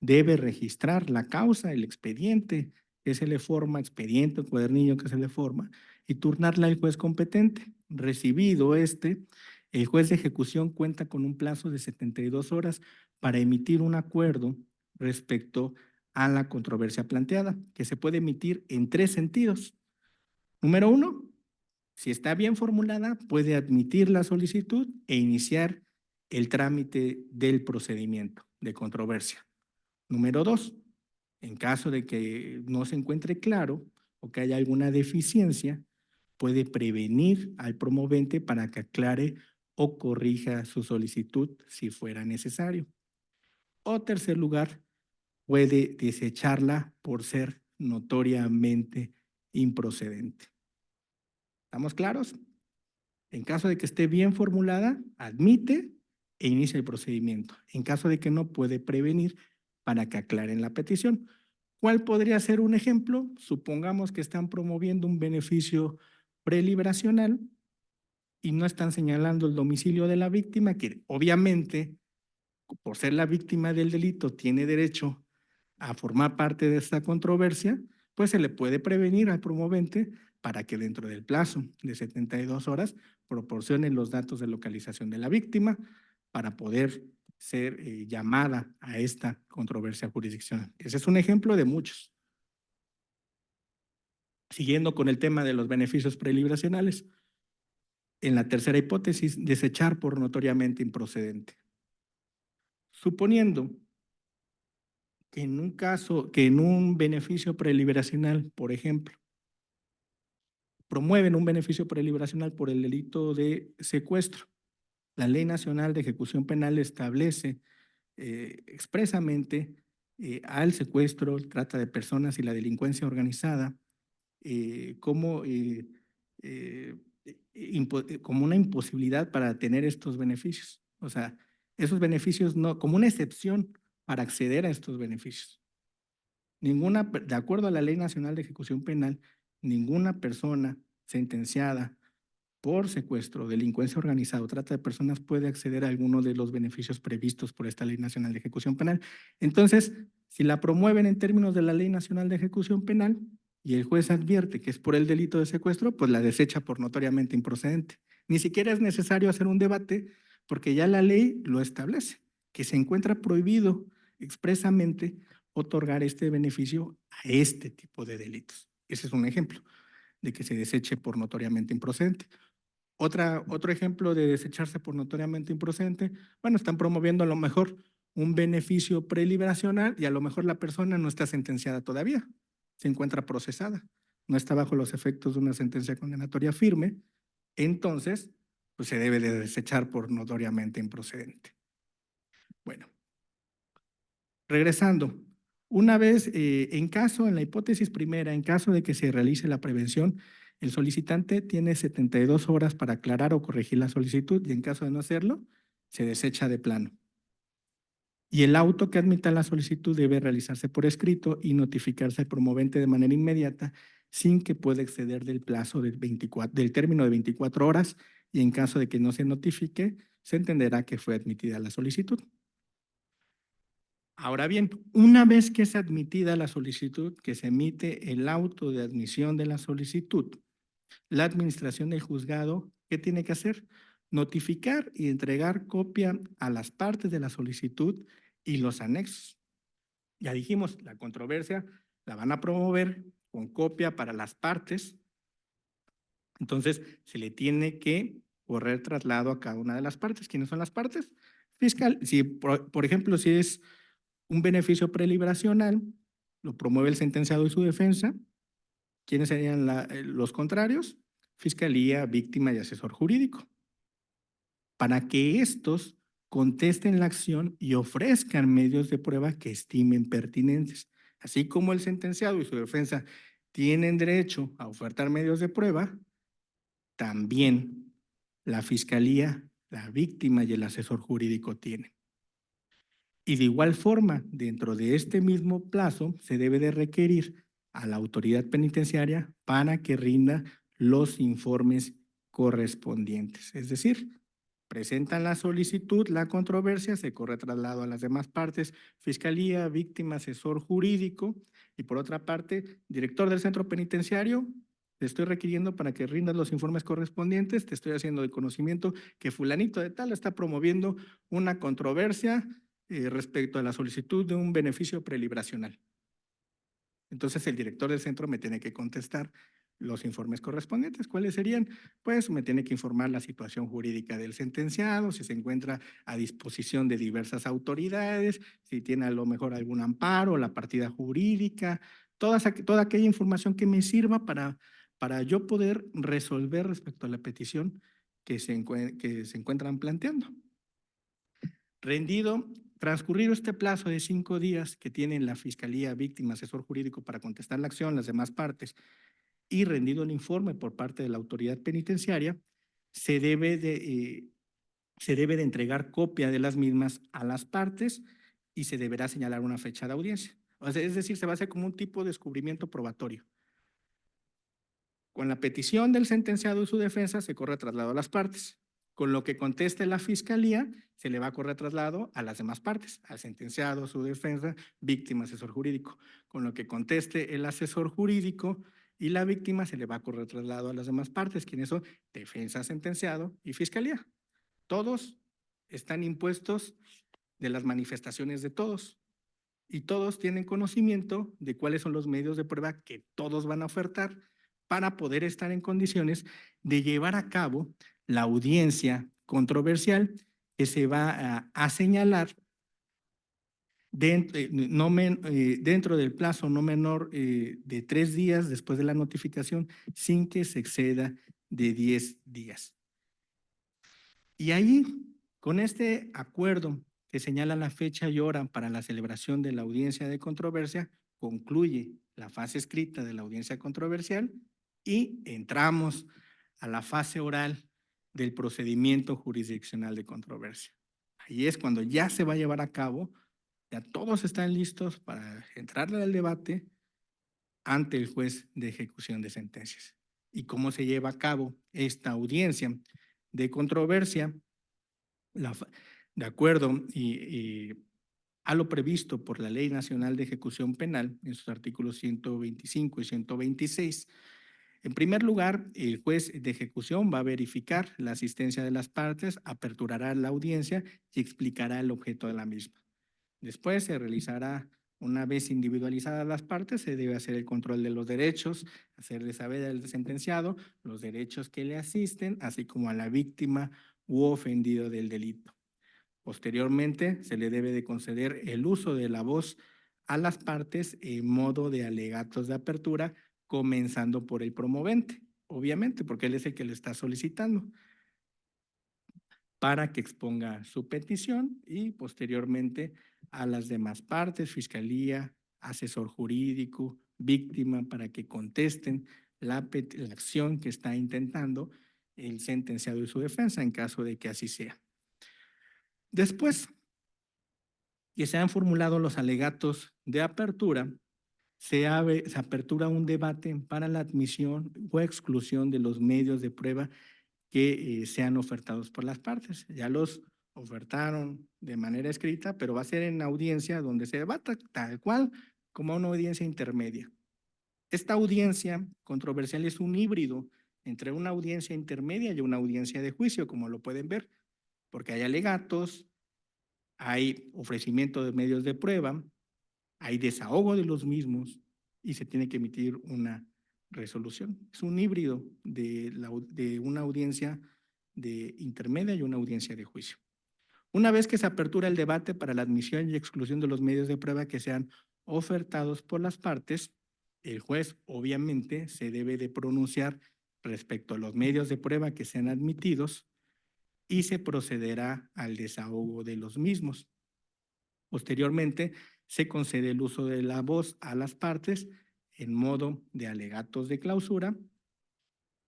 debe registrar la causa, el expediente que se le forma, expediente o cuadernillo que se le forma, y turnarla al juez competente. Recibido el juez de ejecución cuenta con un plazo de 72 horas para emitir un acuerdo respecto a la controversia planteada, que se puede emitir en 3 sentidos. Número 1, si está bien formulada, puede admitir la solicitud e iniciar el trámite del procedimiento de controversia. Número 2, en caso de que no se encuentre claro o que haya alguna deficiencia, puede prevenir al promovente para que aclare o corrija su solicitud si fuera necesario. O tercer lugar, puede desecharla por ser notoriamente improcedente. ¿Estamos claros? En caso de que esté bien formulada, admite e inicia el procedimiento. En caso de que no, puede prevenir para que aclaren la petición. ¿Cuál podría ser un ejemplo? Supongamos que están promoviendo un beneficio preliberacional y no están señalando el domicilio de la víctima, que obviamente, por ser la víctima del delito, tiene derecho a formar parte de esta controversia, pues se le puede prevenir al promovente para que dentro del plazo de 72 horas proporcione los datos de localización de la víctima para poder ser llamada a esta controversia jurisdiccional. Ese es un ejemplo de muchos. Siguiendo con el tema de los beneficios preliberacionales, en la tercera hipótesis, desechar por notoriamente improcedente. Suponiendo que en un beneficio preliberacional, por ejemplo, promueven un beneficio preliberacional por el delito de secuestro. La Ley Nacional de Ejecución Penal establece expresamente al secuestro, trata de personas y la delincuencia organizada como una imposibilidad para tener estos beneficios. O sea, esos beneficios no, como una excepción para acceder a estos beneficios. De acuerdo a la Ley Nacional de Ejecución Penal, ninguna persona sentenciada por secuestro, delincuencia organizada o trata de personas puede acceder a alguno de los beneficios previstos por esta Ley Nacional de Ejecución Penal. Entonces, si la promueven en términos de la Ley Nacional de Ejecución Penal y el juez advierte que es por el delito de secuestro, pues la desecha por notoriamente improcedente. Ni siquiera es necesario hacer un debate porque ya la ley lo establece, que se encuentra prohibido expresamente otorgar este beneficio a este tipo de delitos. Ese es un ejemplo de que se deseche por notoriamente improcedente. Otro ejemplo de desecharse por notoriamente improcedente, bueno, están promoviendo a lo mejor un beneficio preliberacional y a lo mejor la persona no está sentenciada todavía, se encuentra procesada. no está bajo los efectos de una sentencia condenatoria firme, entonces pues se debe de desechar por notoriamente improcedente. Bueno, regresando, una vez, en la hipótesis primera, en caso de que se realice la prevención, el solicitante tiene 72 horas para aclarar o corregir la solicitud y en caso de no hacerlo, se desecha de plano. Y el auto que admita la solicitud debe realizarse por escrito y notificarse al promovente de manera inmediata sin que pueda exceder del plazo del término de 24 horas y en caso de que no se notifique, se entenderá que fue admitida la solicitud. Ahora bien, una vez que es admitida la solicitud, que se emite el auto de admisión de la solicitud, la administración del juzgado, ¿qué tiene que hacer? Notificar y entregar copia a las partes de la solicitud y los anexos. Ya dijimos, la controversia la van a promover con copia para las partes. Entonces, se le tiene que correr traslado a cada una de las partes. ¿Quiénes son las partes? Fiscal. Si, por ejemplo, si es un beneficio preliberacional, lo promueve el sentenciado y su defensa. ¿Quiénes serían los contrarios? Fiscalía, víctima y asesor jurídico. Para que estos contesten la acción y ofrezcan medios de prueba que estimen pertinentes. Así como el sentenciado y su defensa tienen derecho a ofertar medios de prueba, también la fiscalía, la víctima y el asesor jurídico tienen. Y de igual forma, dentro de este mismo plazo, se debe de requerir a la autoridad penitenciaria para que rinda los informes correspondientes. Es decir, presentan la solicitud, la controversia, se corre traslado a las demás partes, fiscalía, víctima, asesor jurídico, y por otra parte, director del centro penitenciario, te estoy requiriendo para que rindas los informes correspondientes, te estoy haciendo de conocimiento que fulanito de tal está promoviendo una controversia respecto a la solicitud de un beneficio preliberacional. Entonces el director del centro me tiene que contestar los informes correspondientes. ¿Cuáles serían? Pues me tiene que informar la situación jurídica del sentenciado, si se encuentra a disposición de diversas autoridades, si tiene a lo mejor algún amparo, la partida jurídica, toda aquella información que me sirva para yo poder resolver respecto a la petición que se encuentran planteando. Transcurrido este plazo de 5 días que tienen la fiscalía, víctima, asesor jurídico para contestar la acción, las demás partes, y rendido el informe por parte de la autoridad penitenciaria, se debe de entregar copia de las mismas a las partes y se deberá señalar una fecha de audiencia. O sea, es decir, se va a hacer como un tipo de descubrimiento probatorio. Con la petición del sentenciado y su defensa se corre traslado a las partes. Con lo que conteste la fiscalía, se le va a correr traslado a las demás partes, al sentenciado, su defensa, víctima, asesor jurídico. Con lo que conteste el asesor jurídico y la víctima, se le va a correr traslado a las demás partes, quienes son defensa, sentenciado y fiscalía. Todos están impuestos de las manifestaciones de todos y todos tienen conocimiento de cuáles son los medios de prueba que todos van a ofertar para poder estar en condiciones de llevar a cabo la audiencia controversial que se va a señalar dentro del plazo no menor de 3 días después de la notificación, sin que se exceda de 10 días. Y ahí, con este acuerdo que señala la fecha y hora para la celebración de la audiencia de controversia, concluye la fase escrita de la audiencia controversial y entramos a la fase oral del procedimiento jurisdiccional de controversia. Ahí es cuando ya se va a llevar a cabo, ya todos están listos para entrarle al debate ante el juez de ejecución de sentencias. ¿Y cómo se lleva a cabo esta audiencia de controversia? De acuerdo a lo previsto por la Ley Nacional de Ejecución Penal en sus artículos 125 y 126, en primer lugar, el juez de ejecución va a verificar la asistencia de las partes, aperturará la audiencia y explicará el objeto de la misma. Después se realizará, una vez individualizadas las partes, se debe hacer el control de los derechos, hacerle saber al sentenciado los derechos que le asisten, así como a la víctima u ofendido del delito. Posteriormente, se le debe de conceder el uso de la voz a las partes en modo de alegatos de apertura comenzando por el promovente, obviamente, porque él es el que le está solicitando, para que exponga su petición y posteriormente a las demás partes, fiscalía, asesor jurídico, víctima, para que contesten la acción que está intentando el sentenciado y su defensa en caso de que así sea. Después que se han formulado los alegatos de apertura, se apertura un debate para la admisión o exclusión de los medios de prueba que sean ofertados por las partes. Ya los ofertaron de manera escrita, pero va a ser en audiencia donde se debata tal cual como una audiencia intermedia. Esta audiencia controversial es un híbrido entre una audiencia intermedia y una audiencia de juicio, como lo pueden ver, porque hay alegatos, hay ofrecimiento de medios de prueba, hay desahogo de los mismos y se tiene que emitir una resolución. Es un híbrido de una audiencia de intermedia y una audiencia de juicio. Una vez que se apertura el debate para la admisión y exclusión de los medios de prueba que sean ofertados por las partes, el juez obviamente se debe de pronunciar respecto a los medios de prueba que sean admitidos y se procederá al desahogo de los mismos. Posteriormente, se concede el uso de la voz a las partes en modo de alegatos de clausura.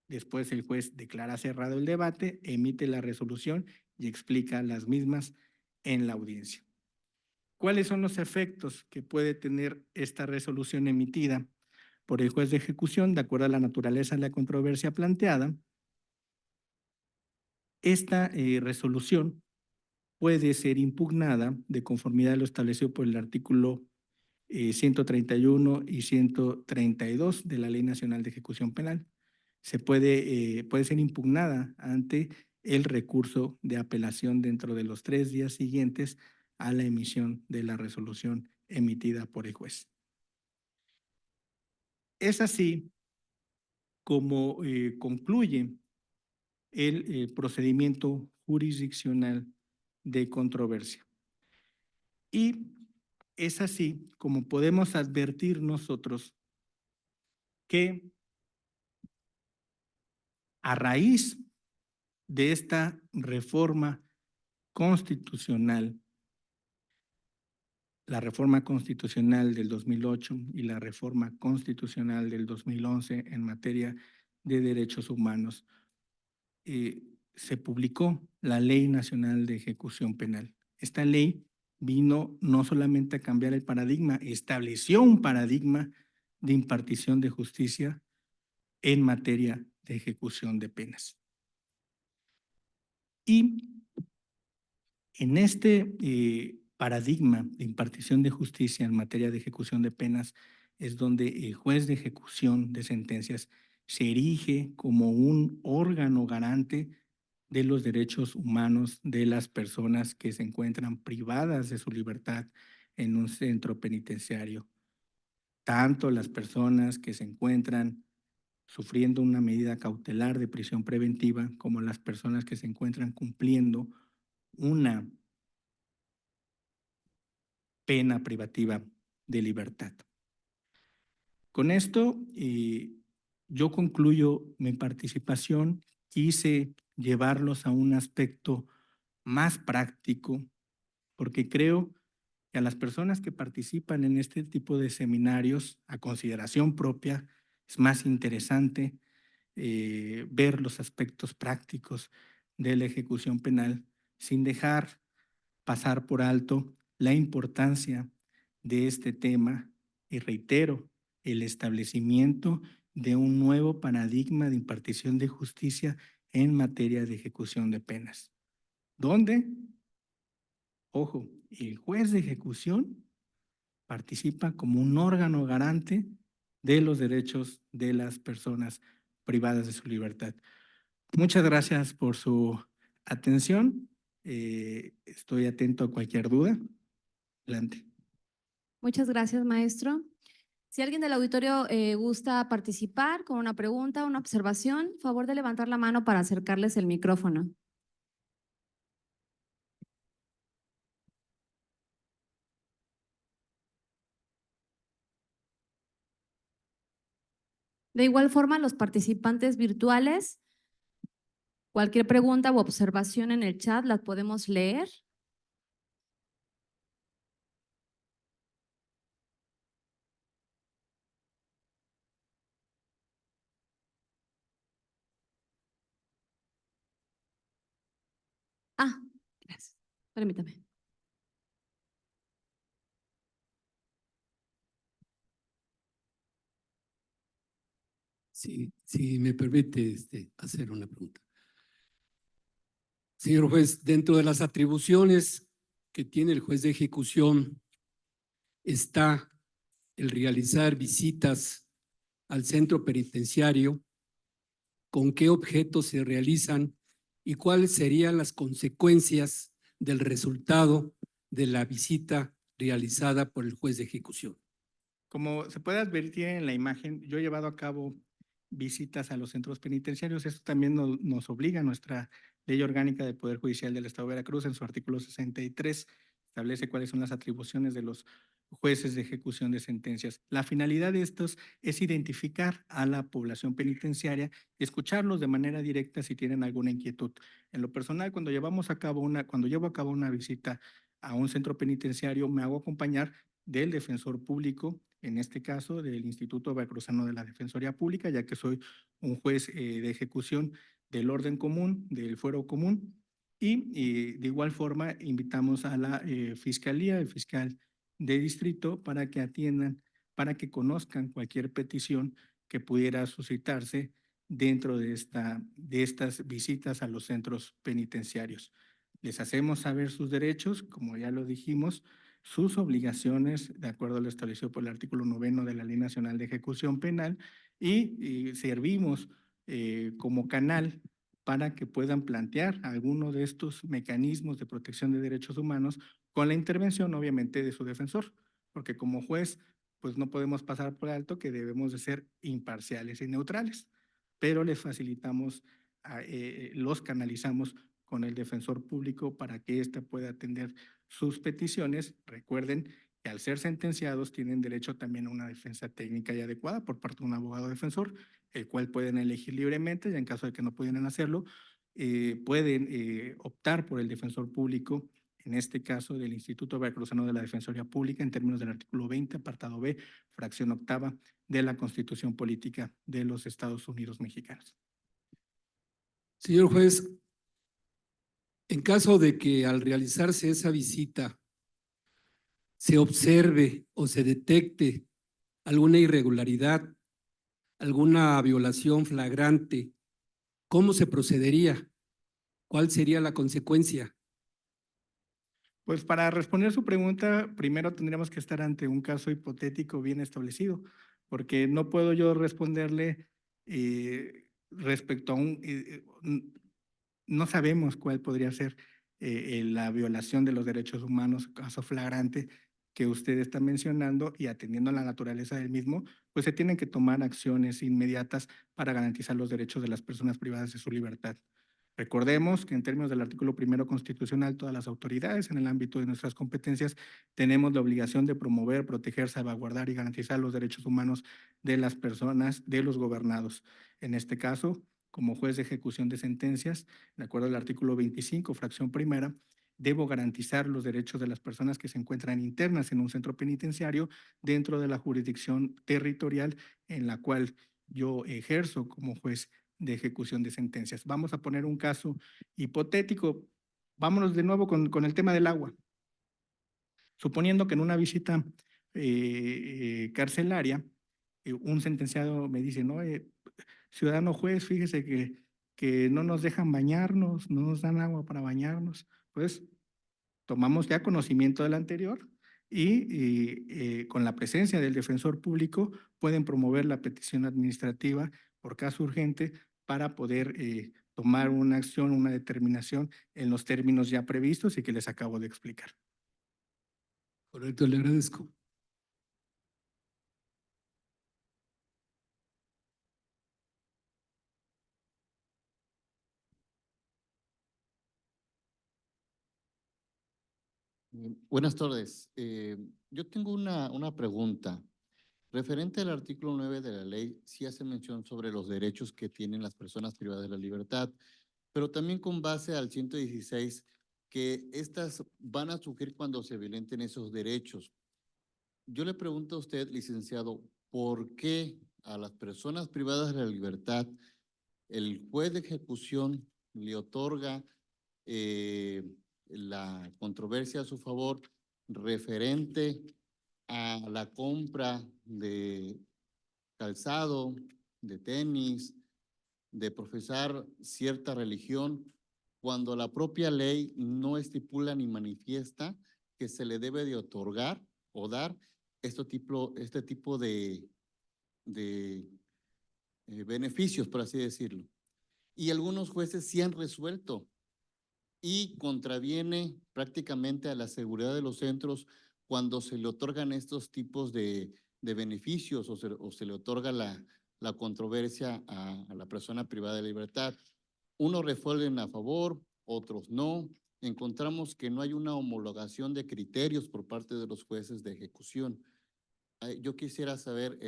Después el juez declara cerrado el debate, emite la resolución y explica las mismas en la audiencia. ¿Cuáles son los efectos que puede tener esta resolución emitida por el juez de ejecución de acuerdo a la naturaleza de la controversia planteada? Esta resolución puede ser impugnada de conformidad a lo establecido por el artículo 131 y 132 de la Ley Nacional de Ejecución Penal. Puede ser impugnada ante el recurso de apelación dentro de los 3 días siguientes a la emisión de la resolución emitida por el juez. Es así como concluye el procedimiento jurisdiccional de controversia. Y es así como podemos advertir nosotros que a raíz de esta reforma constitucional, la reforma constitucional del 2008 y la reforma constitucional del 2011 en materia de derechos humanos, se publicó la Ley Nacional de Ejecución Penal. Esta ley vino no solamente a cambiar el paradigma, estableció un paradigma de impartición de justicia en materia de ejecución de penas. Y en este paradigma de impartición de justicia en materia de ejecución de penas es donde el juez de ejecución de sentencias se erige como un órgano garante de los derechos humanos de las personas que se encuentran privadas de su libertad en un centro penitenciario. Tanto las personas que se encuentran sufriendo una medida cautelar de prisión preventiva como las personas que se encuentran cumpliendo una pena privativa de libertad. Con esto, yo concluyo mi participación. Quise llevarlos a un aspecto más práctico, porque creo que a las personas que participan en este tipo de seminarios, a consideración propia, es más interesante ver los aspectos prácticos de la ejecución penal sin dejar pasar por alto la importancia de este tema y reitero, el establecimiento de un nuevo paradigma de impartición de justicia en materia de ejecución de penas, donde, ojo, el juez de ejecución participa como un órgano garante de los derechos de las personas privadas de su libertad. Muchas gracias por su atención. Estoy atento a cualquier duda. Adelante. Muchas gracias, maestro. Si alguien del auditorio gusta participar con una pregunta, una observación, favor de levantar la mano para acercarles el micrófono. De igual forma, los participantes virtuales, cualquier pregunta u observación en el chat las podemos leer. Ah, gracias. Permítame. Si me permite hacer una pregunta. Señor juez, dentro de las atribuciones que tiene el juez de ejecución está el realizar visitas al centro penitenciario, con qué objetos se realizan y cuáles serían las consecuencias del resultado de la visita realizada por el juez de ejecución. Como se puede advertir en la imagen, yo he llevado a cabo visitas a los centros penitenciarios. Esto también nos obliga a nuestra Ley Orgánica del Poder Judicial del Estado de Veracruz, en su artículo 63, establece cuáles son las atribuciones de los jueces de ejecución de sentencias. La finalidad de estos es identificar a la población penitenciaria y escucharlos de manera directa si tienen alguna inquietud. En lo personal, cuando llevo a cabo una visita a un centro penitenciario, me hago acompañar del defensor público, en este caso del Instituto Veracruzano de la Defensoría Pública, ya que soy un juez de ejecución del orden común, del fuero común, y de igual forma invitamos a la Fiscalía, el fiscal de distrito, para que atiendan, para que conozcan cualquier petición que pudiera suscitarse dentro de estas visitas a los centros penitenciarios. Les hacemos saber sus derechos, como ya lo dijimos, sus obligaciones, de acuerdo a lo establecido por el artículo 9 de la Ley Nacional de Ejecución Penal, y servimos como canal para que puedan plantear alguno de estos mecanismos de protección de derechos humanos con la intervención, obviamente, de su defensor, porque como juez, pues no podemos pasar por alto que debemos de ser imparciales y neutrales, pero les facilitamos, los canalizamos con el defensor público para que éste pueda atender sus peticiones. Recuerden que al ser sentenciados tienen derecho también a una defensa técnica y adecuada por parte de un abogado defensor, el cual pueden elegir libremente, y en caso de que no pudieran hacerlo, pueden optar por el defensor público, en este caso del Instituto Veracruzano de la Defensoría Pública, en términos del artículo 20, apartado B, fracción octava de la Constitución Política de los Estados Unidos Mexicanos. Señor juez, en caso de que al realizarse esa visita se observe o se detecte alguna irregularidad, alguna violación flagrante, ¿cómo se procedería? ¿Cuál sería la consecuencia? Pues para responder su pregunta, primero tendríamos que estar ante un caso hipotético bien establecido, porque no puedo yo responderle respecto a no sabemos cuál podría ser la violación de los derechos humanos, caso flagrante que usted está mencionando, y atendiendo a la naturaleza del mismo, pues se tienen que tomar acciones inmediatas para garantizar los derechos de las personas privadas de su libertad. Recordemos que en términos del artículo 1 constitucional, todas las autoridades en el ámbito de nuestras competencias tenemos la obligación de promover, proteger, salvaguardar y garantizar los derechos humanos de las personas, de los gobernados. En este caso, como juez de ejecución de sentencias, de acuerdo al artículo 25, fracción primera, debo garantizar los derechos de las personas que se encuentran internas en un centro penitenciario dentro de la jurisdicción territorial en la cual yo ejerzo como juez de ejecución de sentencias. Vamos a poner un caso hipotético. Vámonos de nuevo con el tema del agua. Suponiendo que en una visita carcelaria, un sentenciado me dice, no, ciudadano juez, fíjese que no nos dejan bañarnos, no nos dan agua para bañarnos. Pues tomamos ya conocimiento del anterior y con la presencia del defensor público pueden promover la petición administrativa por caso urgente para poder tomar una acción, una determinación en los términos ya previstos y que les acabo de explicar. Correcto, le agradezco. Buenas tardes. Yo tengo una pregunta. Referente al artículo 9 de la ley, sí hace mención sobre los derechos que tienen las personas privadas de la libertad, pero también con base al 116, que estas van a surgir cuando se violenten esos derechos. Yo le pregunto a usted, licenciado, ¿por qué a las personas privadas de la libertad el juez de ejecución le otorga la controversia a su favor referente a la compra de calzado, de tenis, de profesar cierta religión, cuando la propia ley no estipula ni manifiesta que se le debe de otorgar o dar este tipo de beneficios, por así decirlo? Y algunos jueces sí han resuelto y contraviene prácticamente a la seguridad de los centros cuando se le otorgan estos tipos de beneficios o se le otorga la controversia a la persona privada de libertad. Unos resuelven a favor, otros no. Encontramos que no hay una homologación de criterios por parte de los jueces de ejecución. Yo quisiera saber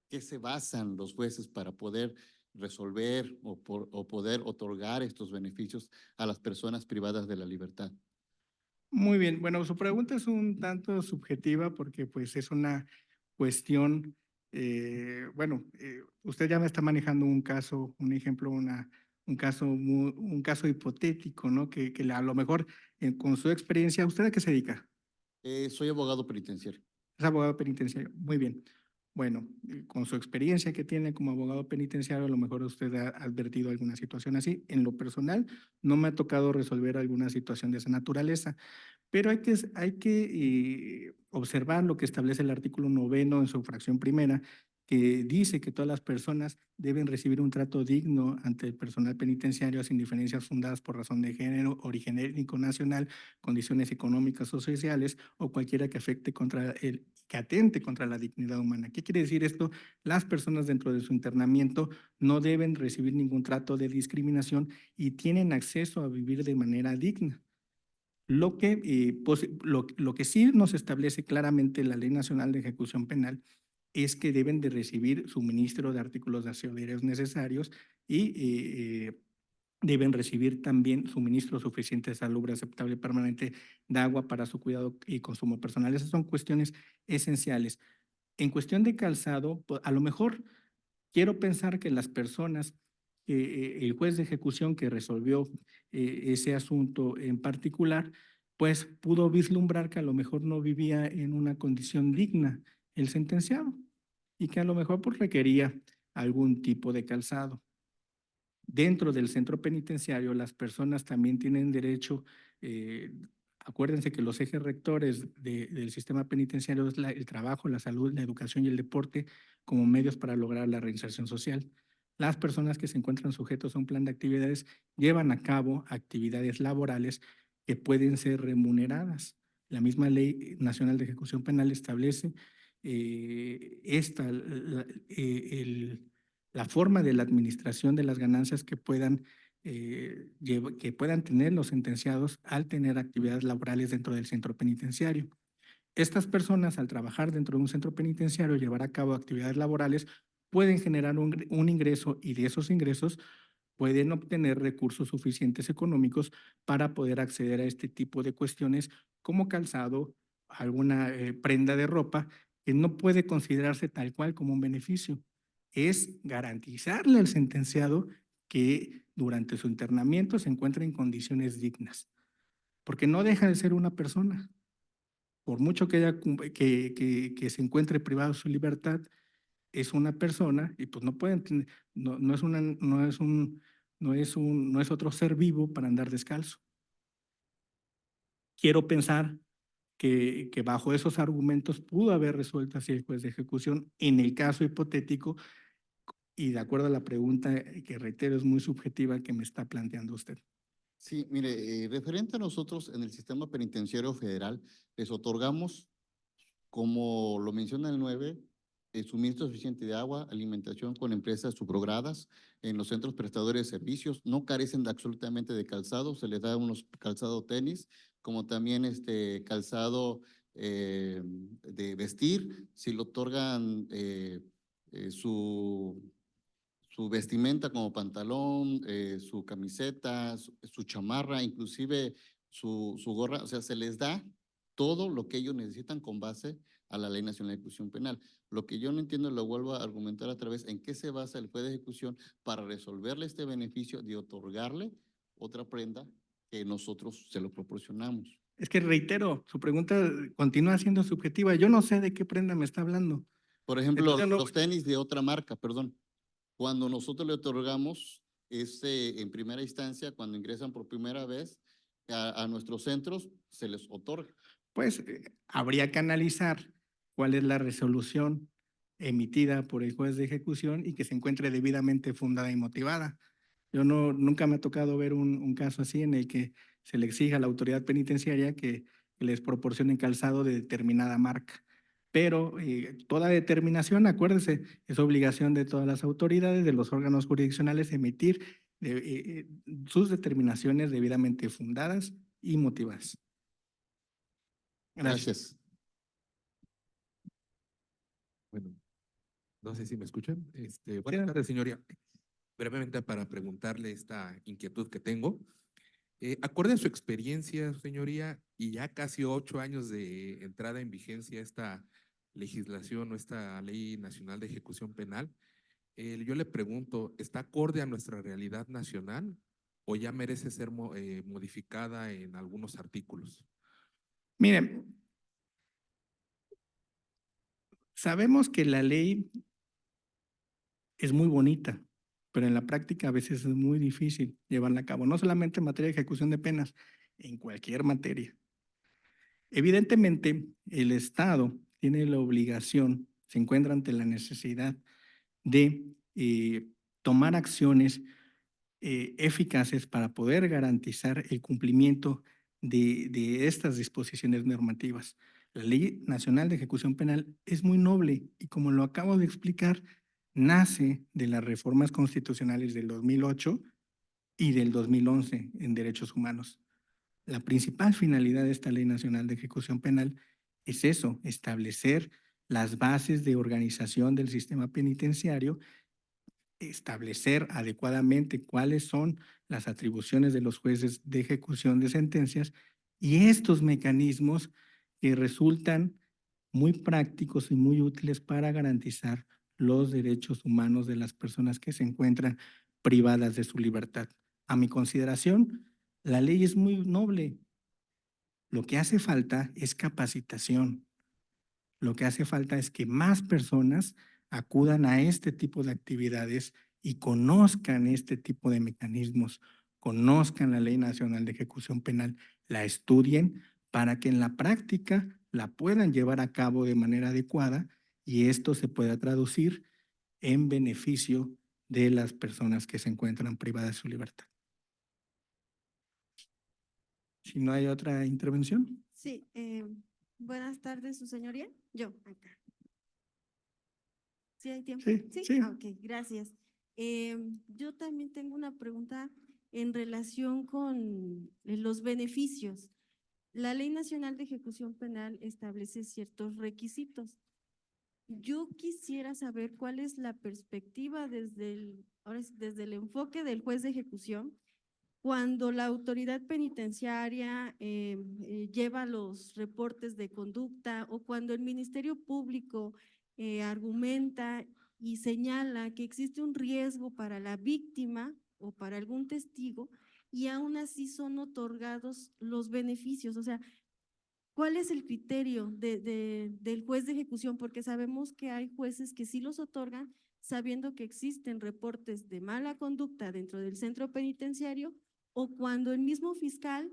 qué se basan los jueces para poder resolver o poder otorgar estos beneficios a las personas privadas de la libertad. Muy bien, bueno, su pregunta es un tanto subjetiva porque pues es una cuestión, usted ya me está manejando un caso, un ejemplo, un caso hipotético, ¿no? Que a lo mejor con su experiencia, ¿usted a qué se dedica? Soy abogado penitenciario. Es abogado penitenciario, muy bien. Bueno, con su experiencia que tiene como abogado penitenciario, a lo mejor usted ha advertido alguna situación así. En lo personal, no me ha tocado resolver alguna situación de esa naturaleza, pero hay que observar lo que establece el artículo 9 en su fracción primera, que dice que todas las personas deben recibir un trato digno ante el personal penitenciario sin diferencias fundadas por razón de género, origen étnico, nacional, condiciones económicas o sociales o cualquiera que que atente contra la dignidad humana. ¿Qué quiere decir esto? Las personas dentro de su internamiento no deben recibir ningún trato de discriminación y tienen acceso a vivir de manera digna. Lo que sí nos establece claramente la Ley Nacional de Ejecución Penal es que deben de recibir suministro de artículos de aseo diarios necesarios y deben recibir también suministro suficiente de salubre, aceptable y permanente de agua para su cuidado y consumo personal. Esas son cuestiones esenciales. En cuestión de calzado, pues, a lo mejor quiero pensar que las personas, el juez de ejecución que resolvió ese asunto en particular, pues pudo vislumbrar que a lo mejor no vivía en una condición digna el sentenciado y que a lo mejor pues requería algún tipo de calzado. Dentro del centro penitenciario, las personas también tienen derecho, acuérdense que los ejes rectores del sistema penitenciario es el trabajo, la salud, la educación y el deporte como medios para lograr la reinserción social. Las personas que se encuentran sujetos a un plan de actividades llevan a cabo actividades laborales que pueden ser remuneradas. La misma Ley Nacional de Ejecución Penal establece la forma de la administración de las ganancias que puedan tener los sentenciados al tener actividades laborales dentro del centro penitenciario. Estas personas, al trabajar dentro de un centro penitenciario, llevar a cabo actividades laborales, pueden generar un ingreso y de esos ingresos pueden obtener recursos suficientes económicos para poder acceder a este tipo de cuestiones como calzado, alguna prenda de ropa, que no puede considerarse tal cual como un beneficio. Es garantizarle al sentenciado que durante su internamiento se encuentre en condiciones dignas, porque no deja de ser una persona. Por mucho que se encuentre privado de su libertad, es una persona y pues no pueden tener, no es otro ser vivo para andar descalzo. Quiero pensar que bajo esos argumentos pudo haber resuelto así el juez de ejecución en el caso hipotético y de acuerdo a la pregunta que reitero es muy subjetiva que me está planteando usted. Sí, mire, referente a nosotros en el sistema penitenciario federal, les otorgamos, como lo menciona el 9, suministro suficiente de agua, alimentación con empresas subrogadas en los centros prestadores de servicios, no carecen absolutamente de calzado, se les da unos calzado tenis, como también calzado de vestir, si le otorgan su vestimenta como pantalón, su camiseta, su chamarra, inclusive su gorra, o sea, se les da todo lo que ellos necesitan con base a la Ley Nacional de Ejecución Penal. Lo que yo no entiendo, lo vuelvo a argumentar otra vez, en qué se basa el juez de ejecución para resolverle este beneficio de otorgarle otra prenda que nosotros se lo proporcionamos. Es que reitero, su pregunta continúa siendo subjetiva. Yo no sé de qué prenda me está hablando. Por ejemplo, Entonces, no- los tenis de otra marca, perdón. Cuando nosotros le otorgamos en primera instancia, cuando ingresan por primera vez a nuestros centros, se les otorga. Pues habría que analizar cuál es la resolución emitida por el juez de ejecución y que se encuentre debidamente fundada y motivada. Nunca me ha tocado ver un caso así en el que se le exija a la autoridad penitenciaria que les proporcionen calzado de determinada marca. Pero toda determinación, acuérdese, es obligación de todas las autoridades, de los órganos jurisdiccionales, emitir sus determinaciones debidamente fundadas y motivadas. Gracias. Gracias. Bueno, no sé si me escuchan. Buenas tardes, señoría. Brevemente para preguntarle esta inquietud que tengo. Acorde a su experiencia, señoría, y ya casi 8 años de entrada en vigencia esta legislación o esta Ley Nacional de Ejecución Penal, yo le pregunto, ¿está acorde a nuestra realidad nacional o ya merece ser modificada en algunos artículos? Miren, sabemos que la ley es muy bonita, pero en la práctica a veces es muy difícil llevarla a cabo, no solamente en materia de ejecución de penas, en cualquier materia. Evidentemente, el Estado tiene la obligación, se encuentra ante la necesidad de tomar acciones eficaces para poder garantizar el cumplimiento de estas disposiciones normativas. La Ley Nacional de Ejecución Penal es muy noble y, como lo acabo de explicar, nace de las reformas constitucionales del 2008 y del 2011 en derechos humanos. La principal finalidad de esta Ley Nacional de Ejecución Penal es eso, establecer las bases de organización del sistema penitenciario, establecer adecuadamente cuáles son las atribuciones de los jueces de ejecución de sentencias y estos mecanismos que resultan muy prácticos y muy útiles para garantizar los derechos humanos de las personas que se encuentran privadas de su libertad. A mi consideración, la ley es muy noble. Lo que hace falta es capacitación. Lo que hace falta es que más personas acudan a este tipo de actividades y conozcan este tipo de mecanismos, conozcan la Ley Nacional de Ejecución Penal, la estudien para que en la práctica la puedan llevar a cabo de manera adecuada y esto se pueda traducir en beneficio de las personas que se encuentran privadas de su libertad. Si no hay otra intervención. Sí, buenas tardes, su señoría. Yo, acá. ¿Sí hay tiempo? Sí. Ok, gracias. Yo también tengo una pregunta en relación con los beneficios. La Ley Nacional de Ejecución Penal establece ciertos requisitos. Yo quisiera saber cuál es la perspectiva desde el enfoque del juez de ejecución cuando la autoridad penitenciaria lleva los reportes de conducta o cuando el Ministerio Público argumenta y señala que existe un riesgo para la víctima o para algún testigo y aún así son otorgados los beneficios. O sea, ¿cuál es el criterio del juez de ejecución? Porque sabemos que hay jueces que sí los otorgan sabiendo que existen reportes de mala conducta dentro del centro penitenciario o cuando el mismo fiscal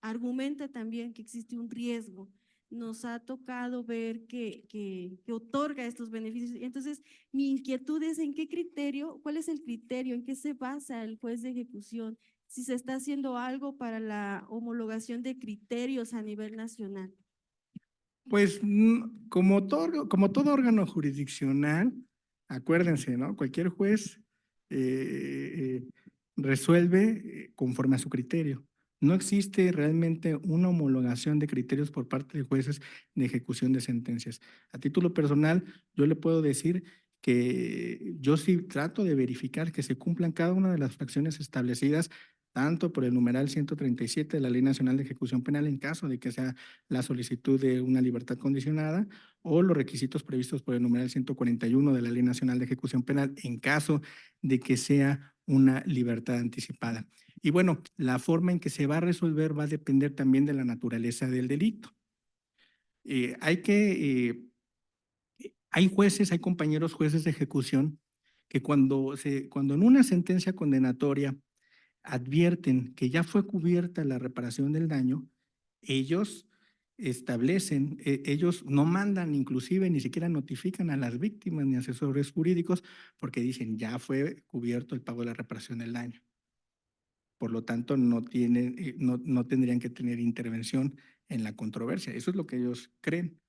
argumenta también que existe un riesgo. Nos ha tocado ver que otorga estos beneficios. Entonces, mi inquietud es en qué criterio, cuál es el criterio, en qué se basa el juez de ejecución, si se está haciendo algo para la homologación de criterios a nivel nacional. Pues como todo órgano jurisdiccional, acuérdense, ¿no? Cualquier juez resuelve conforme a su criterio. No existe realmente una homologación de criterios por parte de jueces de ejecución de sentencias. A título personal, yo le puedo decir que yo sí trato de verificar que se cumplan cada una de las fracciones establecidas tanto por el numeral 137 de la Ley Nacional de Ejecución Penal en caso de que sea la solicitud de una libertad condicionada o los requisitos previstos por el numeral 141 de la Ley Nacional de Ejecución Penal en caso de que sea una libertad anticipada. Y bueno, la forma en que se va a resolver va a depender también de la naturaleza del delito. Hay jueces, hay compañeros jueces de ejecución que cuando en una sentencia condenatoria advierten que ya fue cubierta la reparación del daño, ellos establecen, ellos no mandan, inclusive ni siquiera notifican a las víctimas ni asesores jurídicos porque dicen ya fue cubierto el pago de la reparación del daño. Por lo tanto, no tendrían que tener intervención en la controversia. Eso es lo que ellos creen.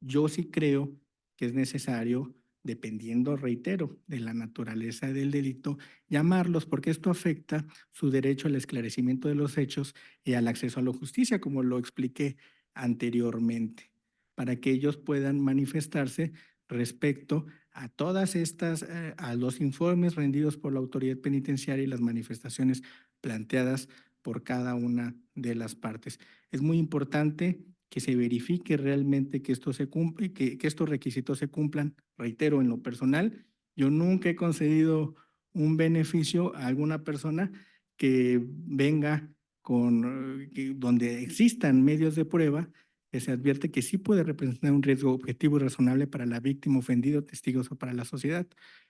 Yo sí creo que es necesario, dependiendo, reitero, de la naturaleza del delito, llamarlos porque esto afecta su derecho al esclarecimiento de los hechos y al acceso a la justicia, como lo expliqué anteriormente, para que ellos puedan manifestarse respecto a todas estas, a los informes rendidos por la autoridad penitenciaria y las manifestaciones planteadas por cada una de las partes. Es muy importante que se verifique realmente que esto se cumple, que estos requisitos se cumplan. Reitero, en lo personal, yo nunca he concedido un beneficio a alguna persona que venga donde existan medios de prueba que se advierte que sí puede representar un riesgo objetivo y razonable para la víctima, ofendido, testigos o para la sociedad.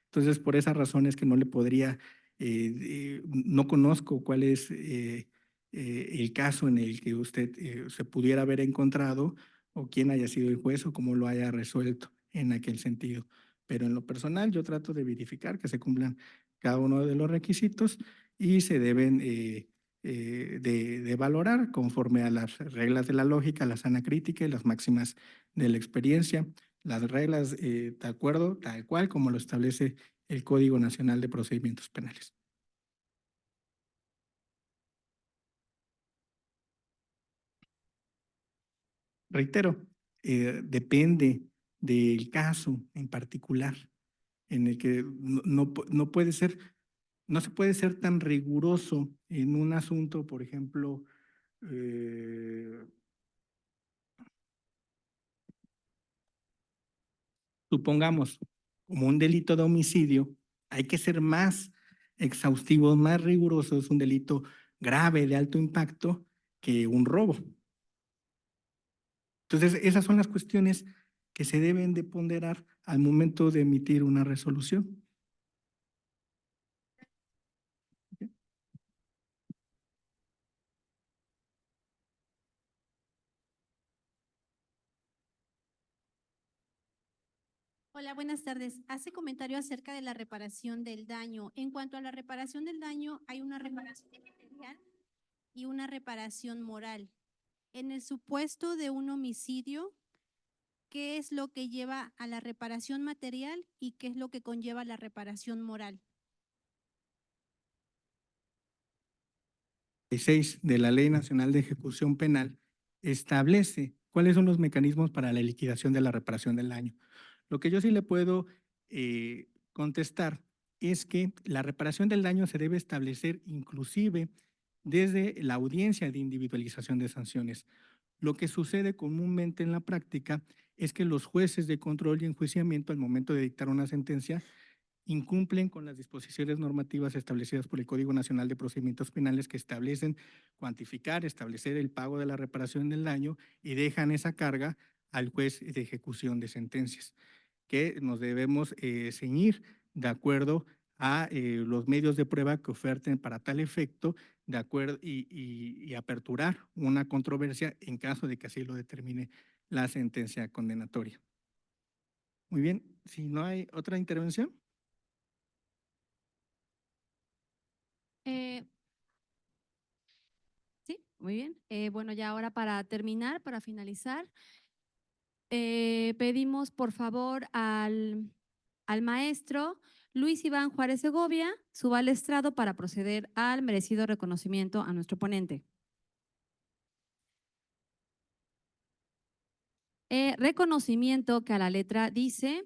Entonces, por esas razones que no le podría, no conozco cuál es el caso en el que usted se pudiera haber encontrado o quién haya sido el juez o cómo lo haya resuelto en aquel sentido. Pero en lo personal yo trato de verificar que se cumplan cada uno de los requisitos y se deben de valorar conforme a las reglas de la lógica, la sana crítica y las máximas de la experiencia. Las reglas de acuerdo, tal cual como lo establece el Código Nacional de Procedimientos Penales. Reitero, depende del caso en particular en el que no puede ser, no se puede ser tan riguroso en un asunto, por ejemplo, supongamos, como un delito de homicidio, hay que ser más exhaustivos, más rigurosos, un delito grave de alto impacto que un robo. Entonces, esas son las cuestiones que se deben de ponderar al momento de emitir una resolución. Hola, buenas tardes. Hace comentario acerca de la reparación del daño. En cuanto a la reparación del daño, hay una reparación material y una reparación moral. En el supuesto de un homicidio, ¿qué es lo que lleva a la reparación material y qué es lo que conlleva la reparación moral? 6 de la Ley Nacional de Ejecución Penal establece cuáles son los mecanismos para la liquidación de la reparación del daño. Lo que yo sí le puedo contestar es que la reparación del daño se debe establecer inclusive desde la audiencia de individualización de sanciones. Lo que sucede comúnmente en la práctica es que los jueces de control y enjuiciamiento al momento de dictar una sentencia incumplen con las disposiciones normativas establecidas por el Código Nacional de Procedimientos Penales que establecen cuantificar, establecer el pago de la reparación del daño y dejan esa carga al juez de ejecución de sentencias, que nos debemos ceñir de acuerdo a los medios de prueba que oferten para tal efecto, de acuerdo y aperturar una controversia en caso de que así lo determine la sentencia condenatoria. Muy bien, si no hay otra intervención. Sí, muy bien. Bueno, ya ahora para terminar, para finalizar, pedimos por favor al maestro Luis Iván Juárez Segovia suba al estrado para proceder al merecido reconocimiento a nuestro ponente. reconocimiento que a la letra dice: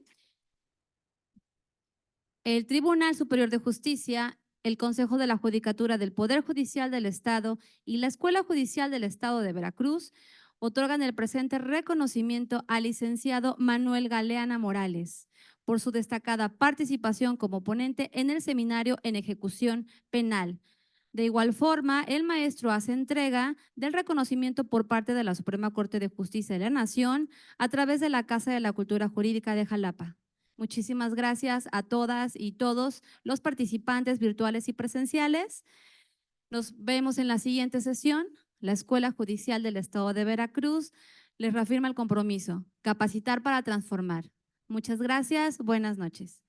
el Tribunal Superior de Justicia, el Consejo de la Judicatura del Poder Judicial del Estado y la Escuela Judicial del Estado de Veracruz otorgan el presente reconocimiento al licenciado Manuel Galeana Morales por su destacada participación como ponente en el seminario en ejecución penal. De igual forma, el maestro hace entrega del reconocimiento por parte de la Suprema Corte de Justicia de la Nación a través de la Casa de la Cultura Jurídica de Jalapa. Muchísimas gracias a todas y todos los participantes virtuales y presenciales. Nos vemos en la siguiente sesión. La Escuela Judicial del Estado de Veracruz les reafirma el compromiso: capacitar para transformar. Muchas gracias. Buenas noches.